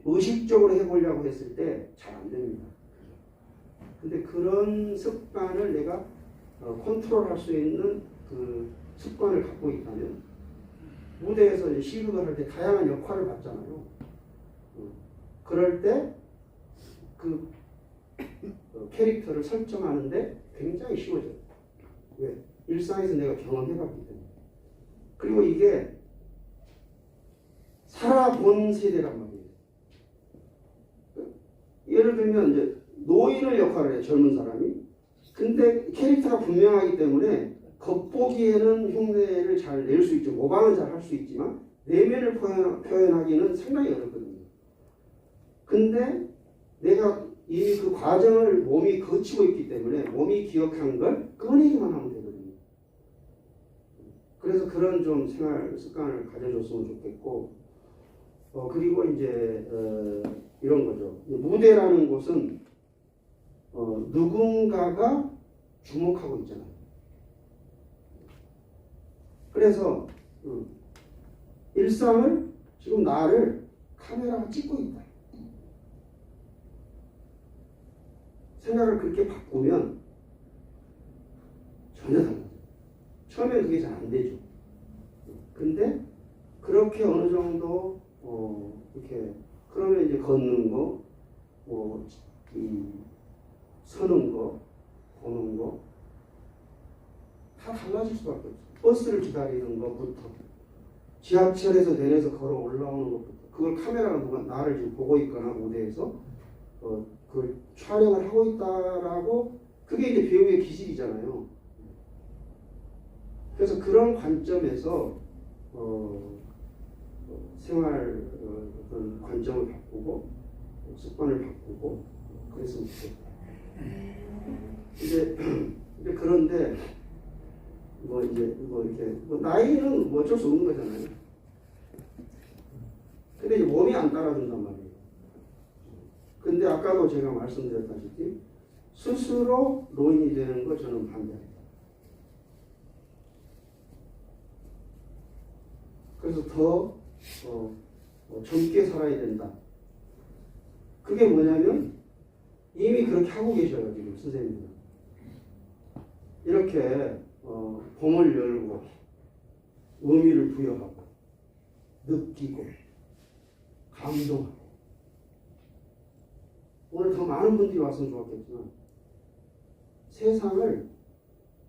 의식적으로 해보려고 했을 때 잘 안 됩니다. 근데 그런 습관을 내가 컨트롤할 수 있는 그 습관을 갖고 있다면 무대에서 이제 시극을 할 때 다양한 역할을 받잖아요. 그럴 때 그 캐릭터를 설정하는데 굉장히 쉬워져요. 왜? 일상에서 내가 경험해봤기 때문에. 그리고 이게 살아본 세대란 말이에요. 예를 들면 이제 노인을 역할을 해요. 젊은 사람이. 근데 캐릭터가 분명하기 때문에 겉보기에는 흉내를 잘 낼 수 있죠. 모방은 잘 할 수 있지만 내면을 표현하기는 상당히 어렵거든요. 근데 내가 이미 그 과정을 몸이 거치고 있기 때문에 몸이 기억한 걸 꺼내기만 하면 되거든요. 그래서 그런 좀 생활 습관을 가져줬으면 좋겠고, 그리고 이제 이런 거죠. 무대라는 곳은 누군가가 주목하고 있잖아요. 그래서 일상을 지금 나를 카메라가 찍고 있다. 생각을 그렇게 바꾸면 전혀 달라요. 처음에는 그게 잘 안 되죠. 근데 그렇게 어느 정도 이렇게 그러면 이제 걷는 거, 서는 거, 보는 거 다 달라질 수밖에 없어요. 버스를 기다리는 것부터 지하철에서 내려서 걸어 올라오는 것부터 그걸 카메라가 누가 나를 지금 보고 있거나 무대에서 그걸 촬영을 하고 있다라고 그게 이제 배우의 기질이잖아요. 그래서 그런 관점에서 생활 어떤 관점을 바꾸고 습관을 바꾸고 그랬으면 좋겠다. 이제 그런데 뭐 이제 뭐 이렇게 뭐 나이는 뭐 어쩔 수 없는 거잖아요. 근데 이제 몸이 안 따라준단 말이에요. 근데 아까도 제가 말씀드렸다시피 스스로 노인이 되는 거 저는 반대합니다. 그래서 더 젊게 살아야 된다. 그게 뭐냐면 이미 그렇게 하고 계셔요 지금 선생님들. 이렇게 봄을 열고 의미를 부여하고 느끼고 감동하고 오늘 더 많은 분들이 왔으면 좋았겠지만 세상을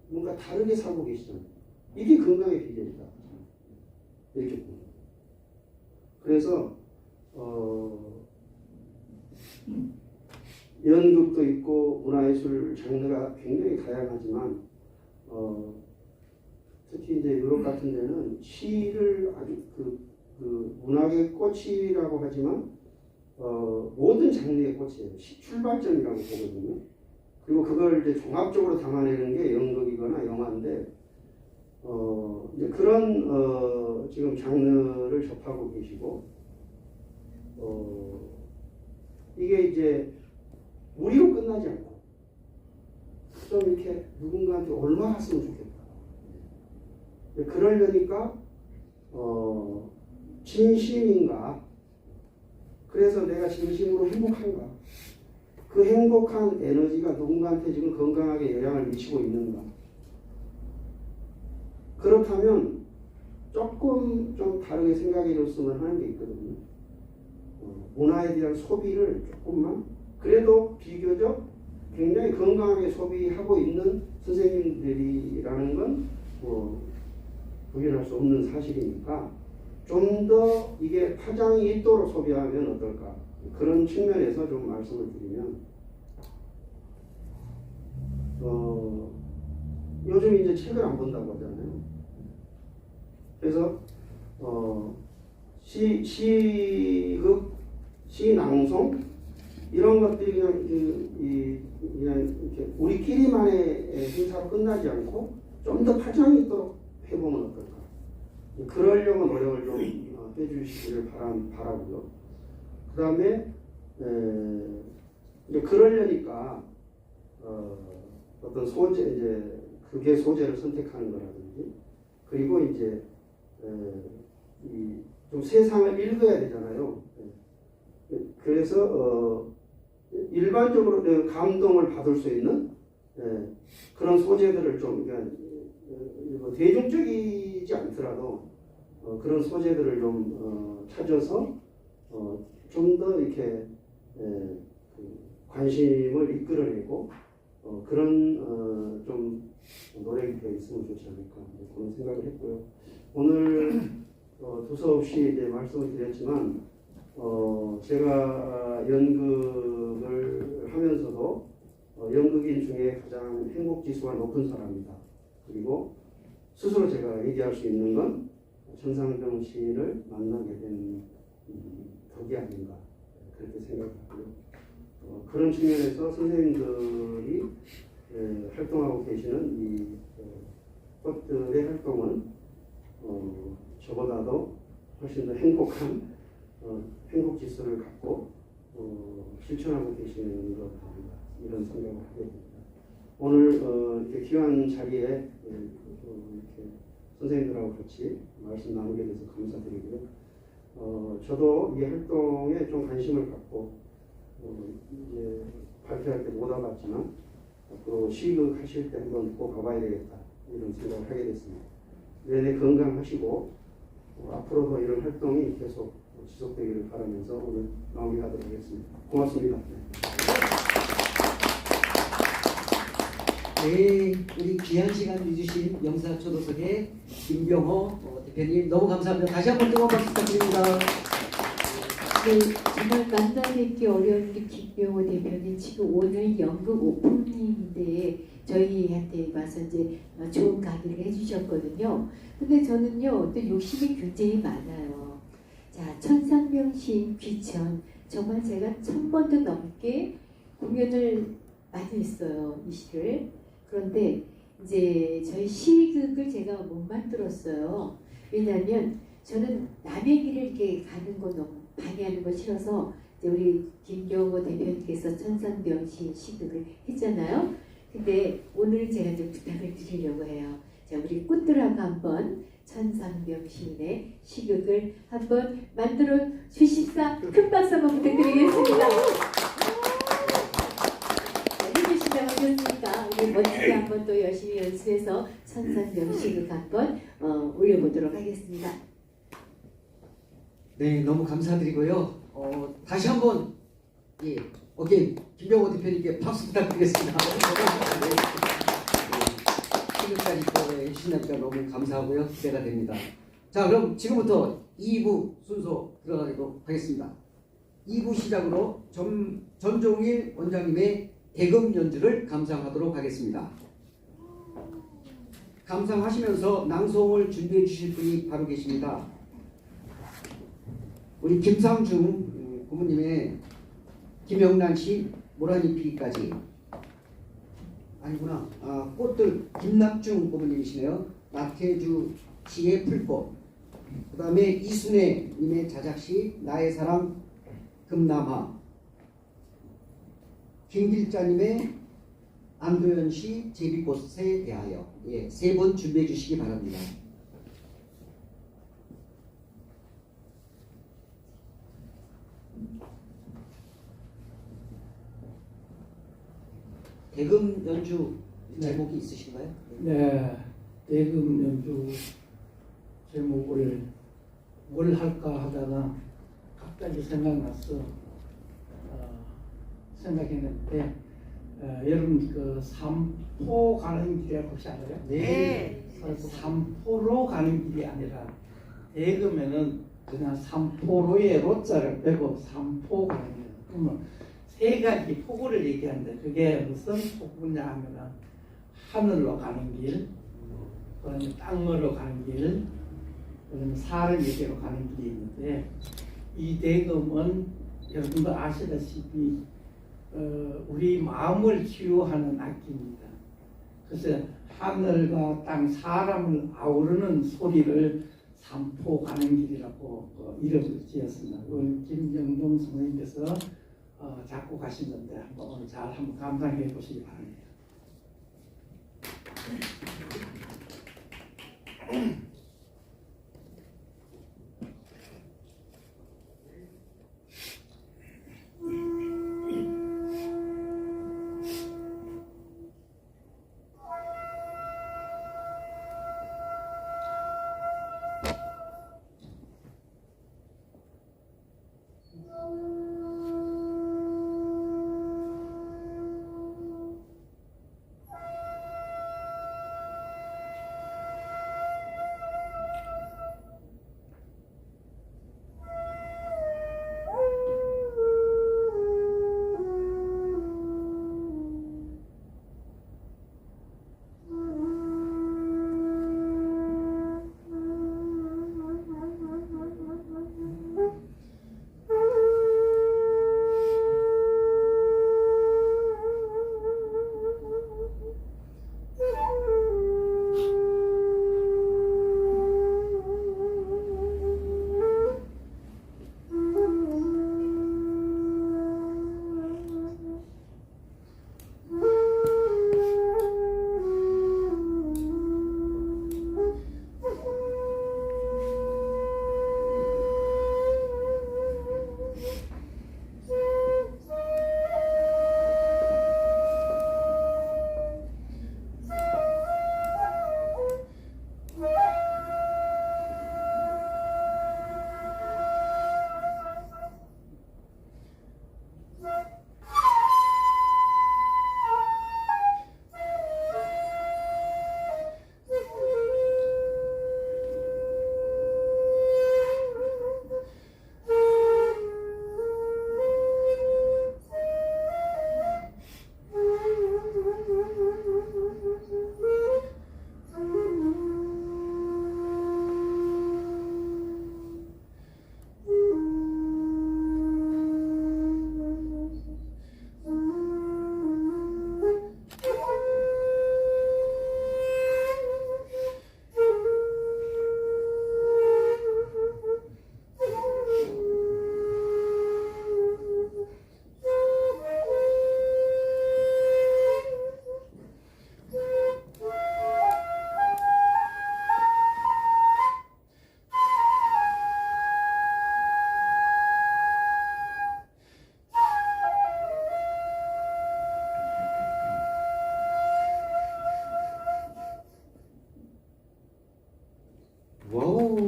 뭔가 다르게 살고 계시잖아요. 이게 건강의 비결이다. 이렇게 봅니다. 그래서 연극도 있고 문화예술 장르가 굉장히 다양하지만 특히 이제 유럽 같은 데는 시를 아주 그 문학의 꽃이라고 하지만 모든 장르의 꽃이에요. 시 출발점이라고 보거든요. 그리고 그걸 이제 종합적으로 담아내는 게 연극이거나 영화인데 이제 그런 지금 장르를 접하고 계시고 이게 이제 우리로 끝나지 않고 좀 이렇게 누군가한테 올라갔으면 좋겠다. 그러려니까 진심인가? 그래서 내가 진심으로 행복한가? 그 행복한 에너지가 누군가한테 지금 건강하게 영향을 미치고 있는가? 그렇다면 조금 좀 다르게 생각해 줬으면 하는 게 있거든요. 문화에 대한 소비를 조금만 그래도 비교적 굉장히 건강하게 소비하고 있는 선생님들이라는 건 부인할 수 없는 사실이니까 좀 더 이게 파장이 있도록 소비하면 어떨까 그런 측면에서 좀 말씀을 드리면 요즘 이제 책을 안 본다고 하잖아요. 그래서 시극, 시낭송 이런 것들이 그냥 이렇게 우리끼리만의 행사로 끝나지 않고 좀 더 파장이 있도록 해보면 어떨까. 그러려고 노력을 좀 해주시기를 바라고요. 그 다음에 이제 그러려니까 어떤 소재 이제 그게 소재를 선택하는 거라든지 그리고 이제 좀 세상을 읽어야 되잖아요. 그래서 일반적으로 감동을 받을 수 있는 그런 소재들을 좀 그러니까 대중적이지 않더라도 그런 소재들을 좀 찾아서 좀 더 이렇게 관심을 이끌어내고 그런 좀 노력이 되어 있으면 좋지 않을까 그런 생각을 했고요. 오늘 두서없이 이제 말씀을 드렸지만 제가 연극을 하면서도 연극인 중에 가장 행복 지수가 높은 사람이다. 그리고 스스로 제가 얘기할 수 있는 건 전상정 씨를 만나게 된 덕이 아닌가 그렇게 생각하고요. 그런 측면에서 선생님들이 활동하고 계시는 이 것들의 활동은 저보다도 훨씬 더 행복한 행복 지수를 갖고 실천하고 계시는 것 같습니다. 이런 생각을 하게 됩니다. 오늘 이렇게 귀한 자리에 이렇게 선생님들하고 같이 말씀 나누게 돼서 감사드리고요. 저도 이 활동에 좀 관심을 갖고 이제 발표할 때 못 와봤지만 앞으로 시극 하실 때 한번 꼭 가봐야 되겠다 이런 생각을 하게 됐습니다. 내내 건강하시고 앞으로도 이런 활동이 계속 지속되기를 바라면서 오늘 마무리하도록 하겠습니다. 고맙습니다. 네, 우리 귀한 시간 내주신 영사초도석의 김병호 대표님 너무 감사합니다. 다시 한번 뜨거운 박수 부탁드립니다. 네, 정말 만나뵙기 어려운 우리 김병호 대표님 지금 오늘 연극 오프닝인데 저희한테 와서 이제 좋은 강의를 해주셨거든요. 근데 저는요 또 욕심이 굉장히 많아요. 자, 천상병 시인 귀천. 정말 제가 1000번도 넘게 공연을 많이 했어요. 이 시를. 그런데 이제 저희 시극을 제가 못 만들었어요. 왜냐하면 저는 남의 길을 이렇게 가는 거 너무 방해하는 거 싫어서 이제 우리 김경호 대표님께서 천상병 시인 시극을 했잖아요. 근데 오늘 제가 이제 부탁을 드리려고 해요. 자, 우리 꽃들하고 한번 천상병 시인의 시극을 한번 만들어 주십사. 큰 박수 한번 부탁드리겠습니다. 해주시면 어떻습니까? 우리 멋지게 한번 또 열심히 연습해서 천상병 시극 한번 올려보도록 하겠습니다. 네, 너무 감사드리고요. 다시 한번 어게인 김경호 대표님께 박수 부탁드리겠습니다. 지금까지 또 해주신다니까 너무 감사하고요. 기대가 됩니다. 자, 그럼 지금부터 2부 순서 들어가도록 하겠습니다. 2부 시작으로 전종일 원장님의 대금 연주를 감상하도록 하겠습니다. 감상하시면서 낭송을 준비해 주실 분이 바로 계십니다. 우리 김상중 고모님의 김영란 씨 모라니 피기까지 아니구나. 꽃들 김낙중 고모님이시네요. 나태주 씨의 풀꽃. 그 다음에 이순애 님의 자작시 나의 사랑 금남화. 김길자님의 안도현 씨 제비꽃에 대하여. 예, 세 분 준비해 주시기 바랍니다. 대금 연주 제목이 있으신가요? 네, 대금 연주 제목을 뭘 할까 하다가 갑자기 생각났어. 생각했는데 여러분 그 삼포 가는 길에 혹시 알아요? 네. 삼포로 가는 길이 아니라 대금에는 그냥 삼포로의 로자를 빼고 삼포 가는 길. 그러면 세 가지 포구를 얘기하는데 그게 무슨 포구냐 하면은 하늘로 가는 길, 그다음에 땅으로 가는 길, 그다음에 사람에게로 가는 길이 있는데 이 대금은 여러분도 아시다시피 우리 마음을 치유하는 악기입니다. 그래서 하늘과 땅, 사람을 아우르는 소리를 삼포 가는 길이라고 이름을 지었습니다. 김영동 선생님께서 작곡하신 건데 한번 오늘 잘 한번 감상해 보시기 바랍니다.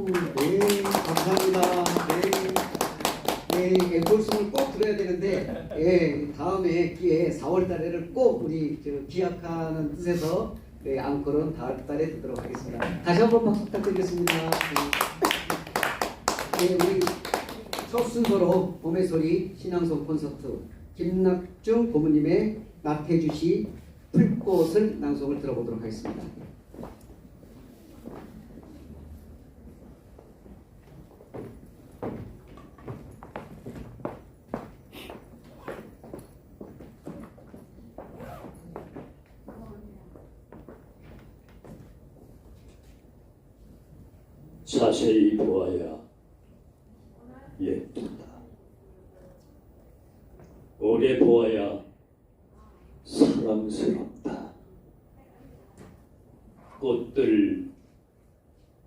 네, 감사합니다. 네, 네, 앵콜송을 꼭 들어야 되는데, 예, 다음에 기회에 4월 달에를 꼭 우리 기약하는 뜻에서 네, 앙콜은 다음 달에 듣도록 하겠습니다. 다시 한번 박수 부탁드리겠습니다. 네, 우리 첫 순서로 봄의 소리 신앙송 콘서트 김낙중 고모님의 나태주시 풀꽃을 낭송을 들어보도록 하겠습니다. 자세히 보아야 예쁘다. 오래 보아야 사랑스럽다. 꽃들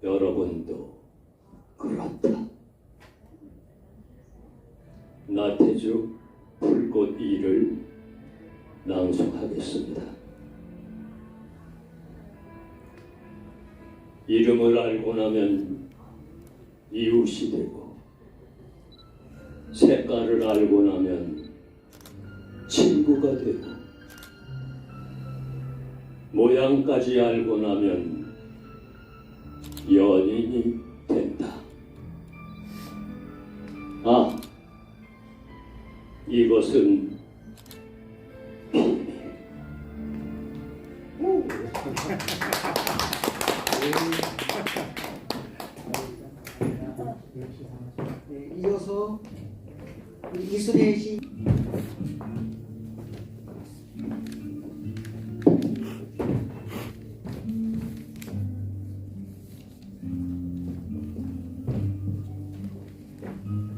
여러분도 그렇다. 나태주 불꽃 이를 낭송하겠습니다. 이름을 알고 나면 이웃이 되고 색깔을 알고 나면 친구가 되고 모양까지 알고 나면 연인이 된다. 아, 이것은 비밀. 네, 이어서 우리 이순혜 씨.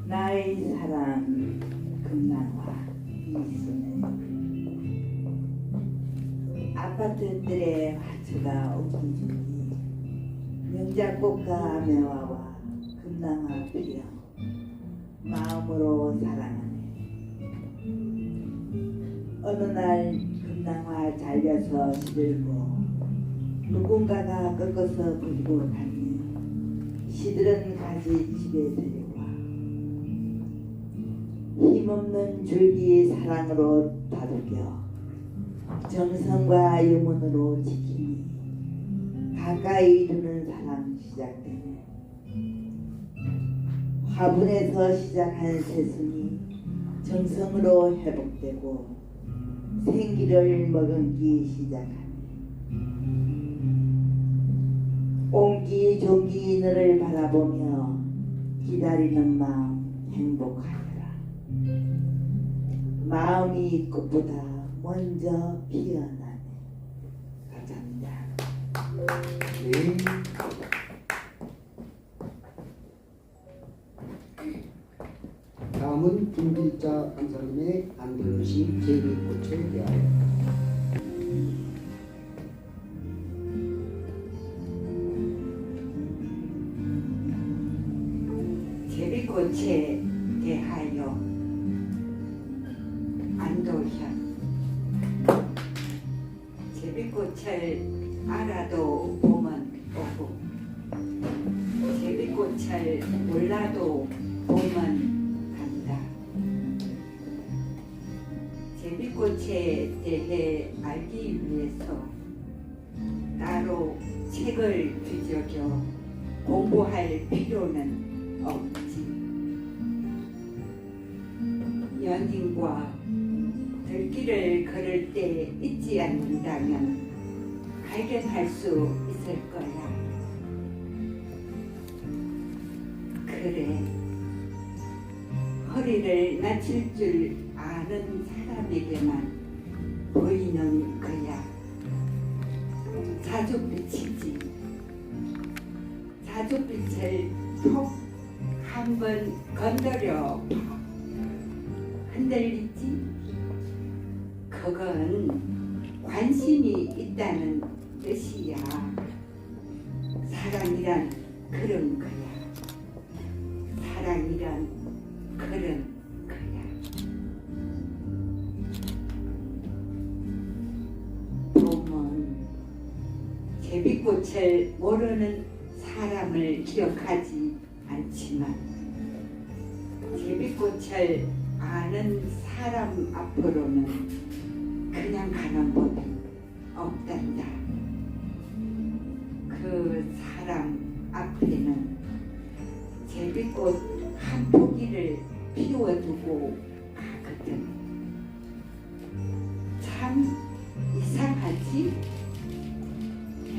나의 사랑 금나와 이순애. 아파트들의 화초가 오기 중이 명작곡가 매화와 금나와 피어 마음으로 사랑하네. 어느 날 금나와 잘려서 시들고 누군가가 꺾어서 버리고 다니 시들은 가지 집에 데려와 힘없는 줄기 사랑으로 다독여 정성과 유문으로 지키니 가까이 두는 사랑 시작되네. 화분에서 시작한 새순이 정성으로 회복되고 생기를 머금기 시작하네. 옹기종기 너를 바라보며 기다리는 마음 행복하여라. 마음이 꽃보다 먼저 피어나네. 감사합니다. 네. 다음은 김길자 강사님의 안들으신 제비꽃에 대하여. 제비꽃에 대하여 안도현. 제비꽃을 알아도 봄은 오고 제비꽃을 몰라도 봄은 간다. 제비꽃에 대해 알기 위해서 따로 책을 뒤적여 공부할 필요는 없지. 연인과 들길을 걸을 때 잊지 않는다면 발견할 수 있을 거야. 그래, 허리를 낮출 줄 아는 사람에게만 보이는 거야. 자줏빛이지. 자줏빛을 톡 한번 건드려 봐. 흔들리지? 그건 관심이 있다는 뜻이야. 사랑이란 그런 거야. 사랑이란 그런 거야. 봄은 제비꽃을 모르는 사람을 기억하지 않지만 제비꽃을 아는 사람 앞으로는 그냥 가는 법이 없단다. 그 사람 앞에는 제비꽃 한 포기를 피워두고 가거든. 참 이상하지?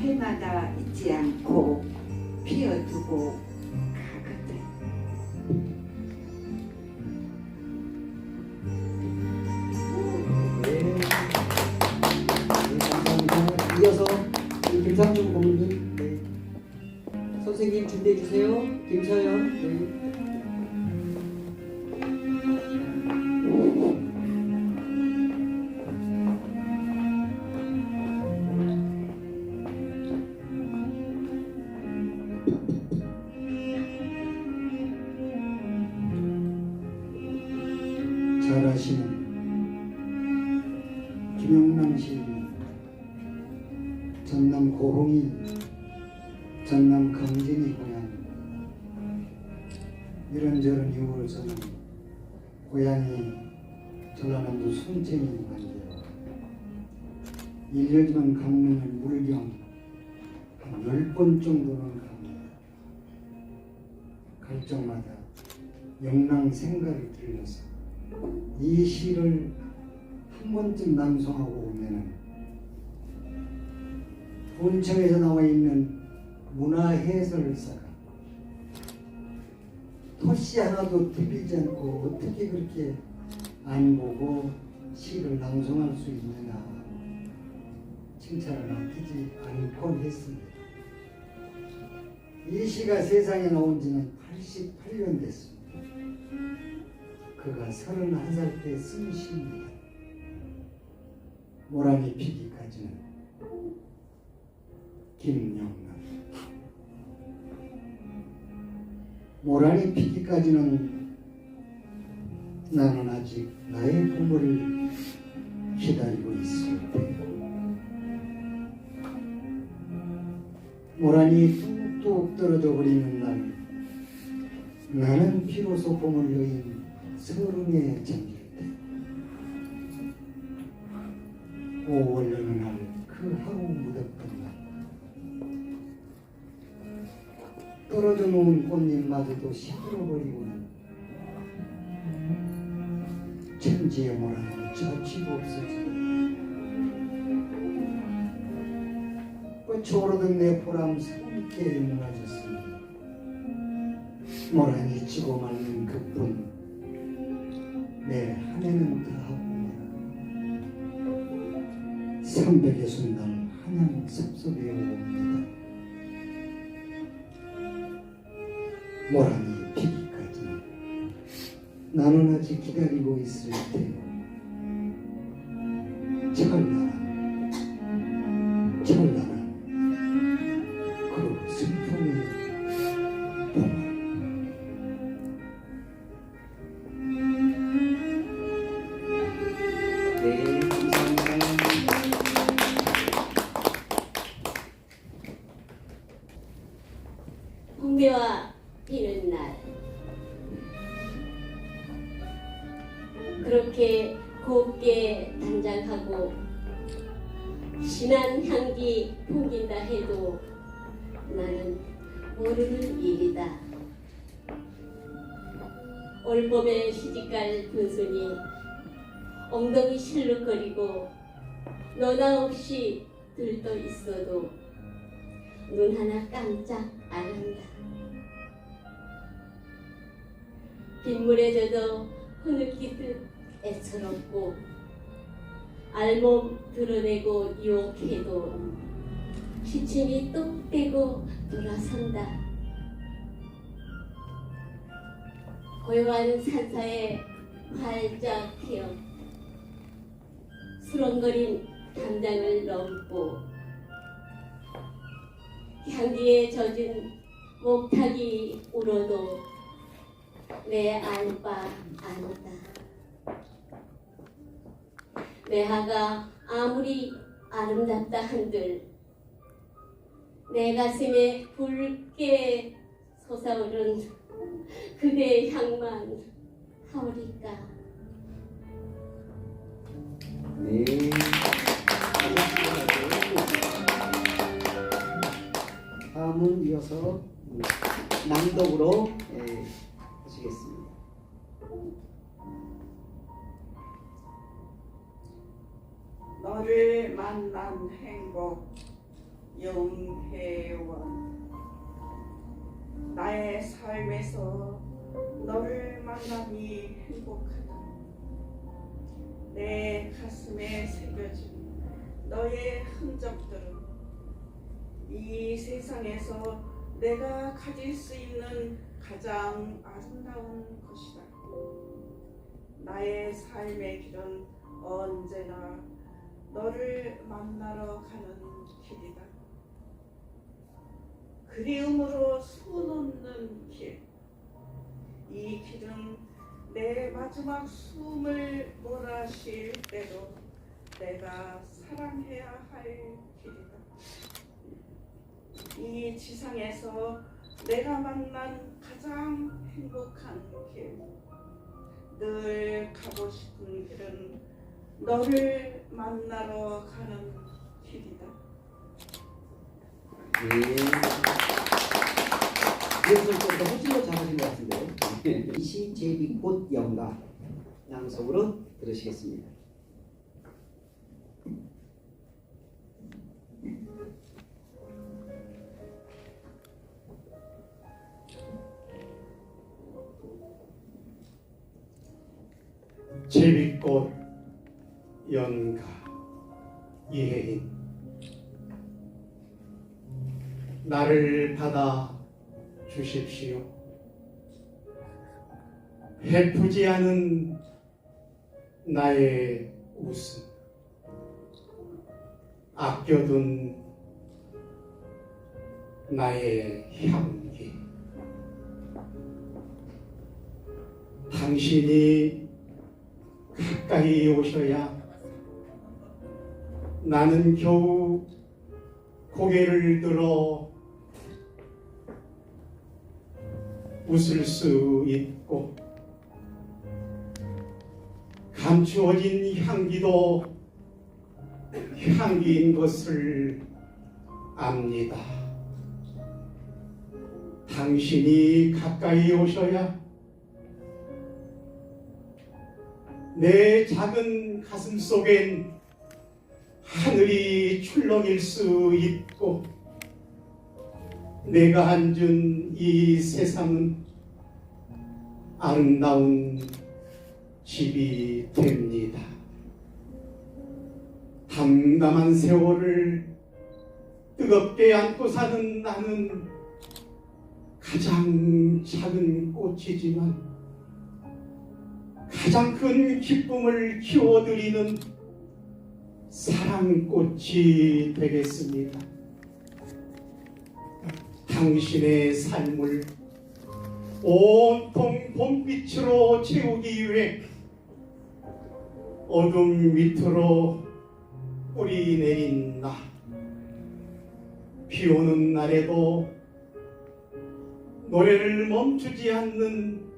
해마다 잊지 않고 피워두고 가거든. 네. 감사합니다. 이어서 우리 김상중 고문님, 네. 선생님 준비해 주세요. 김서연. 네. 잘 아시는 김영남 시인, 전남 고흥이 전남 강진이 고향. 이런저런 이유로 저는 고향이 전라남도 순천이 관계로 1년이면 강릉을 물경 한 10번 정도는 갑니다. 갈 적마다 영랑 생가를 들려서 이 시를 한 번쯤 낭송하고 오면은 본청에서 나와 있는 문화해설사가 토시 하나도 틀리지 않고 어떻게 그렇게 안 보고 시를 낭송할 수 있느냐 칭찬을 아끼지 않곤 했습니다. 이 시가 세상에 나온 지는 88년 됐습니다. 그가 31살 때 쓴 시입니다. 모란이 피기까지는 김영남. 모란이 피기까지는 나는 아직 나의 부모를 기다리고 있을 때 모란이 뚝뚝 떨어져 버리는 날 나는 비로소 봄을 여인 서름에 잠길 때 5월 어느 날 그 하루 묻었던 날 떨어져 놓은 꽃잎마저도 시들어버리고는 천지의 모란은 저치고 없어지고 뻗쳐오르던 내 보람 새롭게 무너졌습니다. 모란이 지고 말린 그뿐 내 한 해는 더하고 300의 순간 한양 섭섭해 옵니다. 모란이 피기까지 나는 아직 기다리고 있을 테요. 철나는 그 슬픔의 봄을 네, 감사합니다. 홍매와 피는 날 그렇게 곱게 단장하고 진한 향기 풍긴다 해도 나는 모르는 일이다. 올봄에 시집갈 분순이 엉덩이 실룩거리고 너나 없이 들떠 있어도 눈 하나 깜짝 안 한다. 빗물에 젖어 흐느끼듯 애처롭고 알몸 드러내고 유혹해도 시침이 뚝 떼고 돌아선다. 고요한 산사에 활짝 피어 수렁거린 담장을 넘고 향기에 젖은 목탁이 울어도 내 알 바 안다. 매화가 아무리 아름답다 한들 내 가슴에 붉게 솟아오른 그대의 향만 하오리까. 네. 다음은 이어서 낭독으로 하시겠습니다. 너를 만난 행복 영혜원. 나의 삶에서 너를 만나니 행복하다. 내 가슴에 새겨진 너의 흔적들은 이 세상에서 내가 가질 수 있는 가장 아름다운 것이다. 나의 삶의 길은 언제나 너를 만나러 가는 길이다. 그리움으로 수놓는 길. 이 길은 내 마지막 숨을 몰아쉴 때도 내가 사랑해야 할 길이다. 이 지상에서 내가 만난 가장 행복한 길. 늘 가고 싶은 길은 너를 만나러 가는 길이다. 네. 이어서 좀더 호칭을 잘하신 것 같은데요. 이시 제비꽃 영가 양속으로 들으시겠습니다. 제비꽃 연가 이혜인. 나를 받아 주십시오. 해프지 않은 나의 웃음, 아껴둔 나의 향기. 당신이 가까이 오셔야 나는 겨우 고개를 들어 웃을 수 있고, 감추어진 향기도 향기인 것을 압니다. 당신이 가까이 오셔야 내 작은 가슴 속엔 하늘이 출렁일 수 있고, 내가 앉은 이 세상은 아름다운 집이 됩니다. 담담한 세월을 뜨겁게 안고 사는 나는 가장 작은 꽃이지만 가장 큰 기쁨을 키워드리는 사랑꽃이 되겠습니다. 당신의 삶을 온통 봄빛으로 채우기 위해 어둠 밑으로 뿌리 내린 나. 비 오는 날에도 노래를 멈추지 않는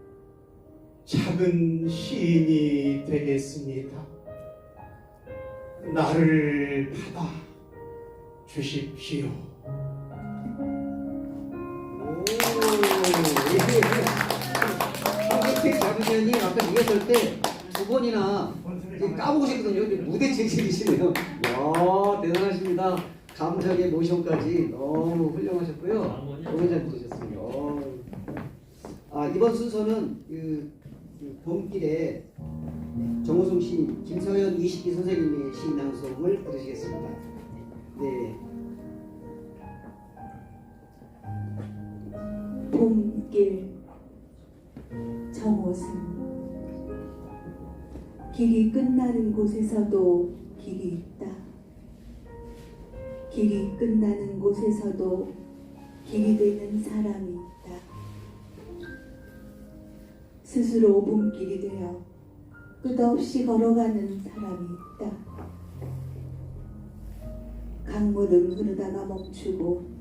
작은 시인이 되겠습니다. 나를 받아 주십시오. 황기택 장면이 아까 리허설 때 두 번이나 까보고 싶거든요. 무대 체질이시네요. 야, 대단하십니다. 감정의 모션까지 너무 훌륭하셨고요. 너무 잘 부르셨습니다. 이번 순서는 봄길에 정호성 시인, 김서연 이식기 선생님의 시인 낭송을 들으시겠습니다. 네. 봄길 정호승. 길이 끝나는 곳에서도 길이 있다. 길이 끝나는 곳에서도 길이 되는 사람이 있다. 스스로 봄길이 되어 끝없이 걸어가는 사람이 있다. 강물은 흐르다가 멈추고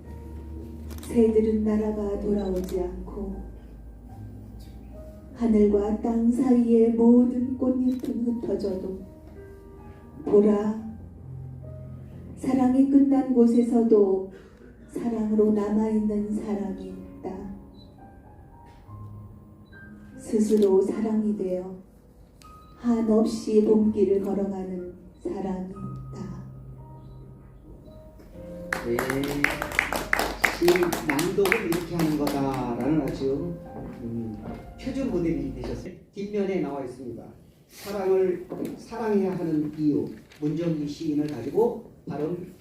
새들은 날아가 돌아오지 않고 하늘과 땅 사이의 모든 꽃잎은 흩어져도 보라, 사랑이 끝난 곳에서도 사랑으로 남아있는 사람이 있다. 스스로 사랑이 되어 한없이 봄길을 걸어가는 사람이 있다. 네. 시 낭독을 이렇게 하는 거다라는 아주 표준 모델이 되셨어요. 뒷면에 나와 있습니다. 사랑을 사랑해야 하는 이유, 문정기 시인을 가지고 발음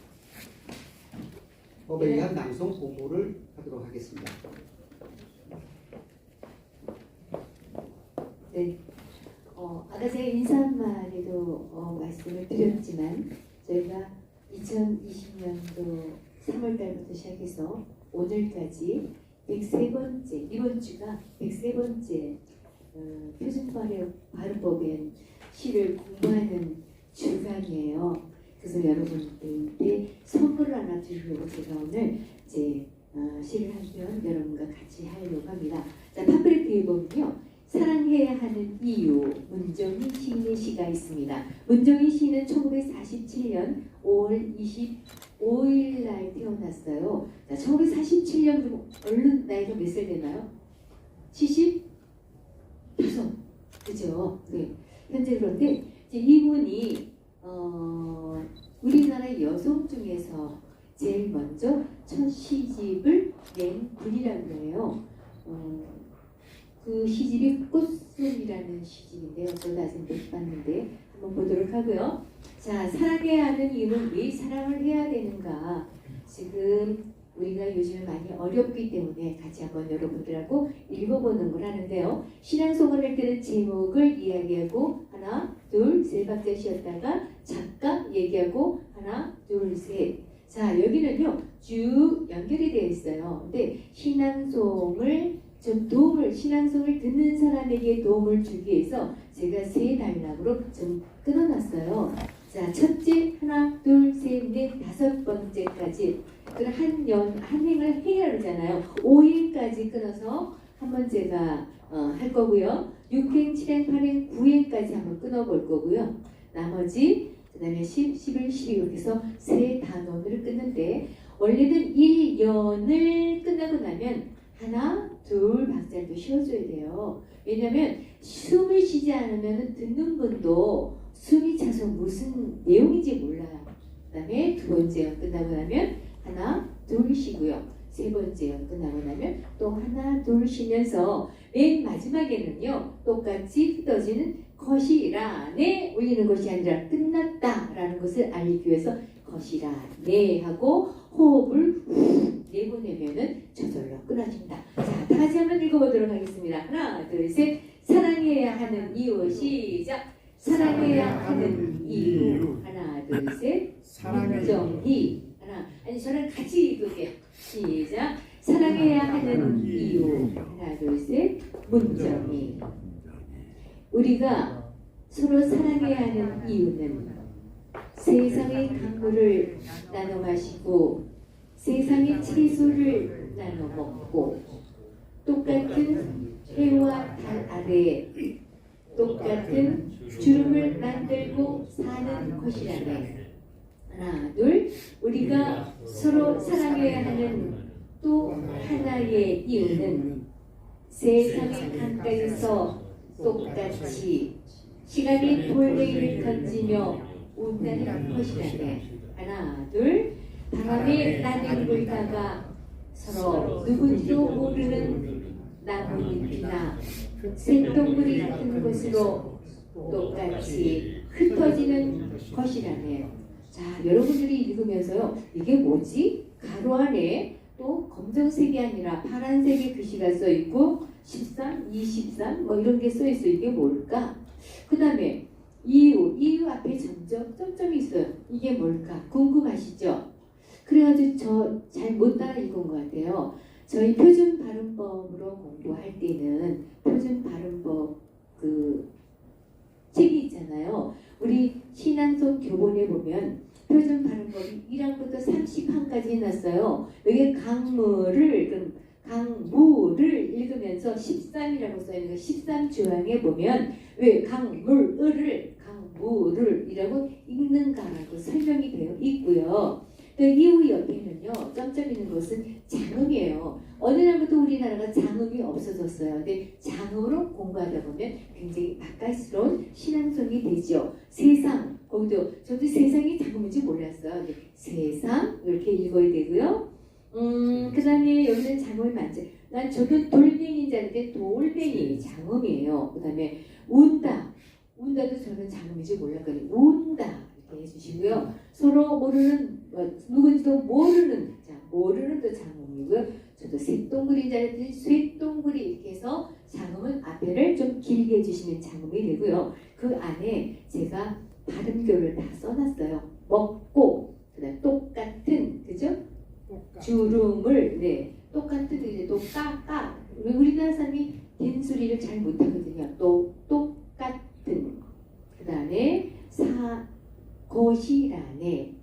법에 의한 낭송 공부를 하도록 하겠습니다. 네. 아까 제가 인사말에도 말씀을 드렸지만 저희가 2020년도 3월 달부터 시작해서 오늘까지 103번째, 이번 주가 103번째 표준 발음법의 시를 공부하는 주간이에요. 그래서 여러분들께 선물을 하나 드리려고 제가 오늘 제 시를 한 편 여러분과 같이 하려고 합니다. 자, 팜플렛 보면요. 사랑해야 하는 이유, 문정희 시인의 시가 있습니다. 문정희 시인은 1947년 5월 25일 날 태어났어요. 자, 1947년 얼른 나이가 몇 살 되나요? 75. 그죠? 네. 현재 그런데 이분이 우리나라 여성 중에서 제일 먼저 첫 시집을 낸 분이라고 해요. 그 시집이 꽃순이라는 시집인데요. 저도 아직 못 봤는데 한번 보도록 하고요. 자, 사랑해야 하는 이유는 왜 사랑을 해야 되는가? 지금 우리가 요즘 많이 어렵기 때문에 같이 한번 여러분들하고 읽어보는 걸 하는데요. 신앙송을 할 때는 제목을 이야기하고 하나, 둘, 세 박자 쉬었다가 작가 얘기하고 하나, 둘, 셋. 자, 여기는요 쭉 연결이 되어 있어요. 근데 신앙송을 좀 신앙송을 듣는 사람에게 도움을 주기 위해서 제가 세 단락으로 좀 끊어놨어요. 자, 첫째, 하나, 둘, 셋, 넷, 다섯 번째까지 한 행을 해야 그러잖아요. 5행까지 끊어서 한번 제가 할 거고요. 6행, 7행, 8행, 9행까지 한번 끊어볼 거고요. 나머지 그 다음에 10, 11, 12 이렇게 해서 세 단원을 끊는데 원래는 1년을 끝나고 나면 하나, 둘 박자를 또 쉬어줘야 돼요. 왜냐하면 숨을 쉬지 않으면 듣는 분도 숨이 차서 무슨 내용인지 몰라요. 그 다음에 두 번째 연 끝나고 나면 하나, 둘 쉬고요. 세 번째 연 끝나고 나면 또 하나, 둘 쉬면서 맨 마지막에는요 똑같이 흩어지는 것이라네 올리는 것이 아니라 끝났다라는 것을 알리기 위해서 것이라네 하고 호흡을 후 내보내면은 저절로 끊어진다. 자, 다 같이 한번 읽어보도록 하겠습니다. 하나, 둘, 셋. 사랑해야 하는 이유. 시작. 사랑해야 하는 이유. 하나, 둘, 셋. 문정희. 하나. 아니 저랑 같이 읽을게요. 시작. 사랑해야 하는 이유. 하나, 둘, 셋. 문정희. 우리가 서로 사랑해야 하는 이유는 세상의 강물을 나눠 마시고 세상의 채소를 나눠 먹고 똑같은 해와 달 아래에 똑같은 주름을 만들고 사는 것이라네. 하나, 둘. 우리가 서로 사랑해야 하는 또 하나의 이유는 세상의 가까이서 똑같이 시간이 돌멩이를 던지며 온다는 것이라네. 하나, 둘. 바람에 나뒹굴다가 서로 누군지도 모르는 나뭇잎이나 새동물이 같은 것으로 똑같이 흩어지는 것이라네. 자, 여러분들이 읽으면서요 이게 뭐지? 가로 안에 또 검정색이 아니라 파란색의 글씨가 써있고 13, 23 뭐 이런 게 써있어. 이게 뭘까? 그 다음에 이유 앞에 점점이 있어요. 이게 뭘까? 궁금하시죠? 그래가지고 저 잘 못 따라 읽은 것 같아요. 저희 표준 발음법으로 공부할 때는 표준 발음법 그 책이 있잖아요. 우리 신앙송 교본에 보면 표준 발음법이 1항부터 30항까지 해놨어요. 여기 강무를 읽으면서 13이라고 써있는 13조항에 보면 왜 강물을 강무를이라고 읽는가라고 설명이 되어 있고요. 또 이후 옆에는요, 점점 있는 것은 장음이에요. 어느 날부터 우리나라가 장음이 없어졌어요. 근데 장음으로 공부하다 보면 굉장히 맛깔스러운 신앙송이 되죠. 세상, 거기도 저도 세상이 장음인지 몰랐어요. 근데 세상 이렇게 읽어야 되고요. 그 다음에 여기는 장음이 많죠. 난 저도 돌뱅이인 줄 알았는데 돌뱅이 장음이에요. 그 다음에 운다도 저는 장음인지 몰랐거든요. 운다 이렇게 해주시고요. 서로 모르는 누군지도 모르는 모르는도 장음이고요. 저도 쇳동그리인 줄 알았더니 쇳동그리 이렇게 해서 장음은 앞에를 좀 길게 해주시면 장음이 되고요. 그 안에 제가 발음교를 다 써놨어요. 먹고 그다음 똑같은 그죠? 주름을 똑같은 이제 또 까까 우리나라 사람이 된 소리를 잘 못하거든요. 또 똑같은 그 다음에 거실안에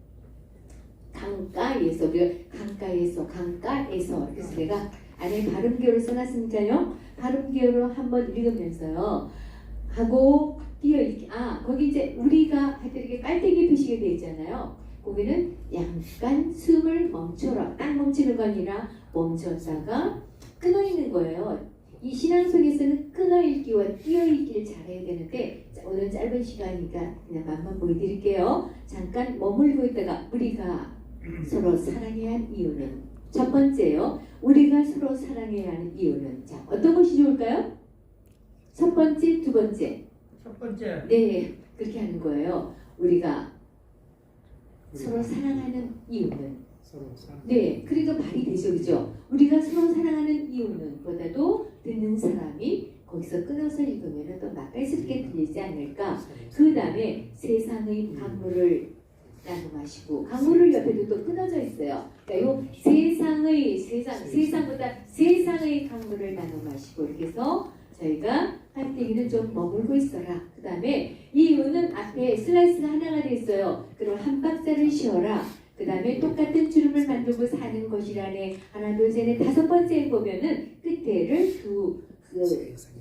강가에서 우리가 강가에서 그래서 내가 안에 발음교를 써놨으니까요. 발음교로 한번 읽으면서요. 하고 띄어읽기. 거기 이제 우리가 하여튼 이렇게 깔때기 표시가 되어 있잖아요. 거기는 약간 숨을 멈춰라. 딱 멈추는 거 아니라 멈췄다가 끊어 있는 거예요. 이 신앙 속에서는 끊어 읽기와 띄어 읽기를 잘해야 되는데 오늘 짧은 시간이니까 그냥 맛만 보여드릴게요. 잠깐 머물고 있다가 우리가 서로 사랑해야 할 이유는 첫 번째요. 우리가 서로 사랑해야 하는 이유는 자 어떤 것이 좋을까요? 첫 번째, 두 번째. 첫 번째. 네, 그렇게 하는 거예요. 우리가 서로 사랑하는 이유는 네, 그러니까 말이 되죠, 그죠? 우리가 서로 사랑하는 이유는 보다도 듣는 사람이 거기서 끊어서 읽으면 더 맛깔스럽게 들리지 않을까? 그 다음에 세상의 강물을 나눠 마시고 강물을 옆에도 또 끊어져 있어요. 그러니까 요 세상보다 세상의 강물을 나눠 마시고 이렇게 해서 저희가 깔때기는 좀 머물고 있어라. 그 다음에 이유는 앞에 슬라이스가 하나가 돼 있어요. 그럼 한 박자를 쉬어라. 그 다음에 똑같은 주름을 만들고 사는 것이라네. 하나, 둘, 셋, 넷, 다섯 번째에 보면은 끝에를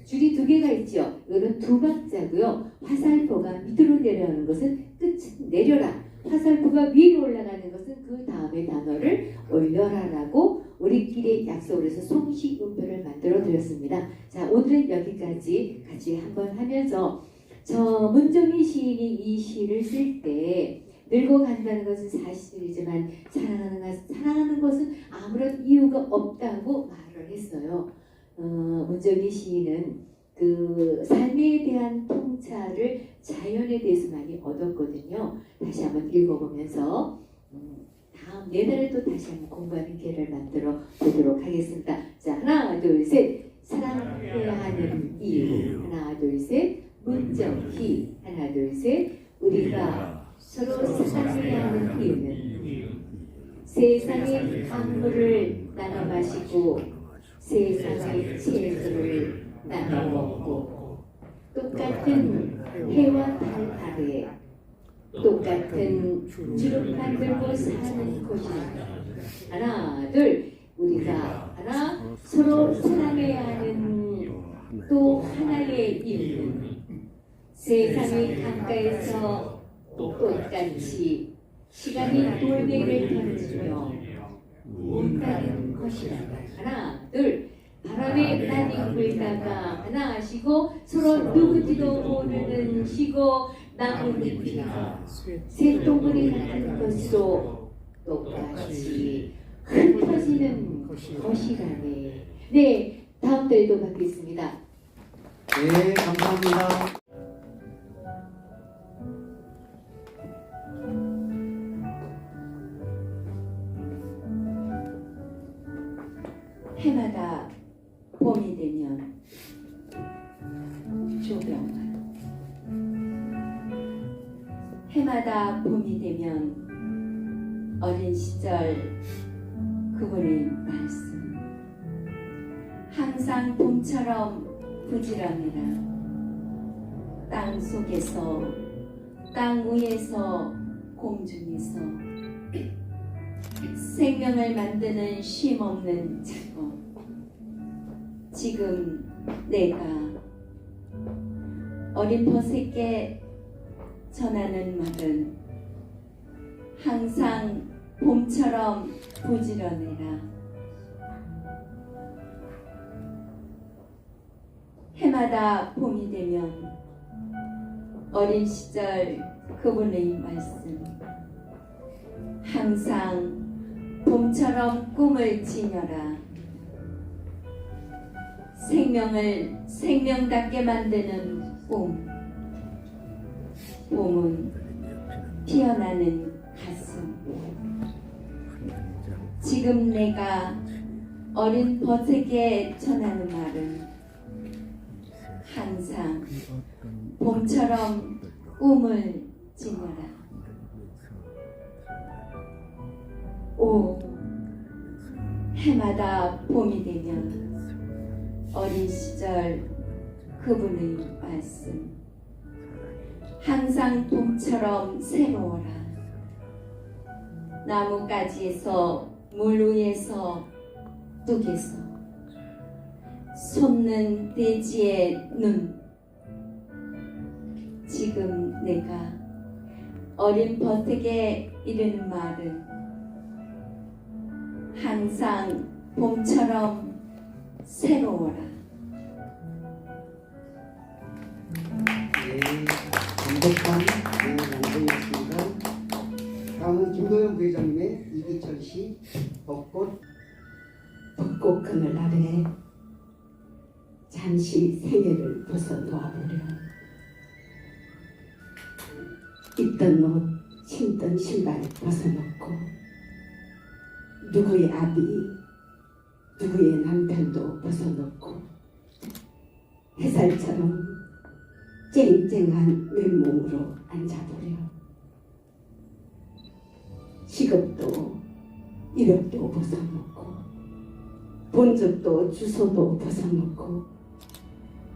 줄이 두 개가 있죠. 이거는 두 박자고요. 화살표가 밑으로 내려오는 것은 끝은 내려라. 화살표가 위로 올라가는 것은 그 다음에 단어를 올려라라고 우리끼리 약속을 해서 송시음표를 만들어 드렸습니다. 자, 오늘은 여기까지 같이 한번 하면서 저 문정희 시인이 이 시를 쓸 때 늙어간다는 것은 사실이지만 사랑하는 것은 아무런 이유가 없다고 말을 했어요. 문정희 시인은 그 삶에 대한 통찰을 자연에 대해서 많이 얻었거든요. 다시 한번 읽어보면서 다음 내달에 또 다시 한번 공부하는 기회를 만들어 보도록 하겠습니다. 자, 하나, 둘, 셋. 사랑해야 하는 이유. 하나, 둘, 셋. 문정희. 하나, 둘, 셋. 우리가 서로 사랑해야 하는 이유는 세상의 강물을 나눠 마시고 세상의 채소를 나눠 먹고 똑같은 해와 달 아래 똑같은 주름 만들고 사는 곳이다. 하나, 둘, 우리가 하나 서로 사랑해야 하는 또 하나의 이유는 세상의 강가에서 똑같이 시간이 돌멩이를 던지며 운다는 것이란다. 하나, 둘, 바람에 나뉘 불다가 하나 하시고 서로 누군지도 모르는 시고 나뭇잎이나 새똥구리 같은 것으로 똑같이 흩어지는 것이라네. 네, 다음 달에도 뵙겠습니다. 네, 감사합니다. 해마다 봄이 되면 조병환 해마다 봄이 되면 어린 시절 그분의 말씀 항상 봄처럼 부지런히라 땅 속에서 땅 위에서 공중에서 생명을 만드는 쉼없는 작업. 지금 내가 어린 벗에게 전하는 말은 항상 봄처럼 부지런해라. 해마다 봄이 되면 어린 시절 그분의 말씀, 항상 봄처럼 꿈을 지녀라. 생명을 생명답게 만드는 꿈. 봄은 피어나는 가슴. 지금 내가 어린 벗에게 전하는 말은 항상 봄처럼 꿈을 지녀라. 오, 해마다 봄이 되면 어린 시절 그분의 말씀, 항상 봄처럼 새로워라. 나뭇가지에서 물 위에서 뚝에서 솟는 대지의 눈. 지금 내가 어린 벗에게 이르는 말은 항상 봄처럼 새로워라. 네, 완벽한 양성이었습니다. 다음은 김도영 부회장님의 이기철 시 벚꽃. 벚꽃 그늘 아래 잠시 생애를 벗어놓아보려. 입던 옷, 신던 신발 벗어놓고 누구의 아비, 누구의 남편도 벗어놓고 햇살처럼 쨍쨍한 맨몸으로 앉아보려. 직업도 이력도 벗어놓고 본적도 주소도 벗어놓고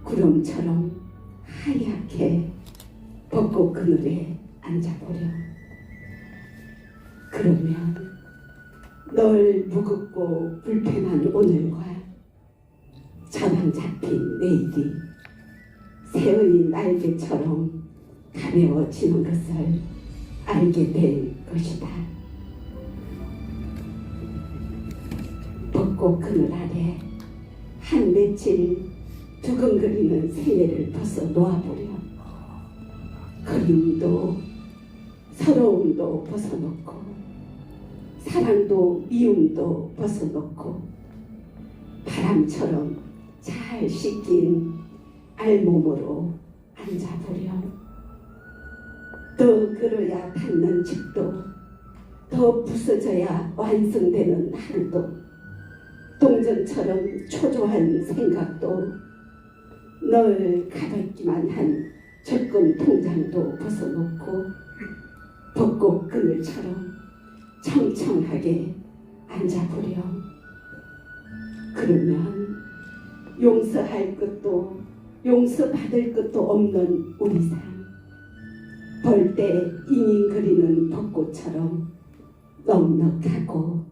구름처럼 하얗게 벚꽃 그늘에 앉아보려. 그러면 널 무겁고 불편한 오늘과 저랑 잡힌 내일이 새의 날개처럼 가벼워지는 것을 알게 될 것이다. 벚꽃 그늘 아래 한 며칠 두근거리는 생애를 벗어 놓아보려. 그림도 서러움도 벗어놓고 사랑도 미움도 벗어놓고 바람처럼 잘 씻긴 알몸으로 앉아보려. 더 걸어야 닿는 집도, 더 부서져야 완성되는 하루도, 동전처럼 초조한 생각도, 널 가볍기만 한 적금 통장도 벗어놓고 벚꽃 그늘처럼 청청하게 앉아보려. 그러면 용서할 것도 용서받을 것도 없는 우리 삶, 벌떼 잉잉거리는 벚꽃처럼 넉넉하고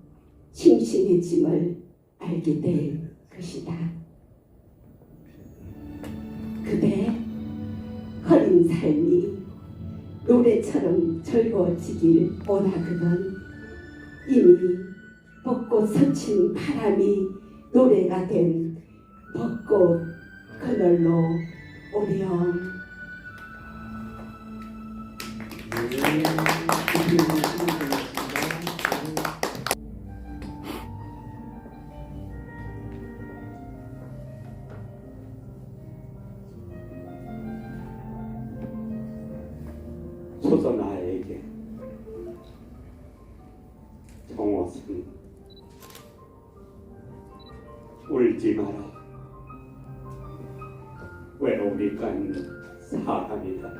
심심해짐을 알게 될 것이다. 그대 어린 삶이 노래처럼 즐거워지길 원하거든. 이미 벚꽃 스친 바람이 노래가 된 벚꽃 그늘로 오렴. 소서나에게 정옷은 울지 마라. 외로우니까 사람이다.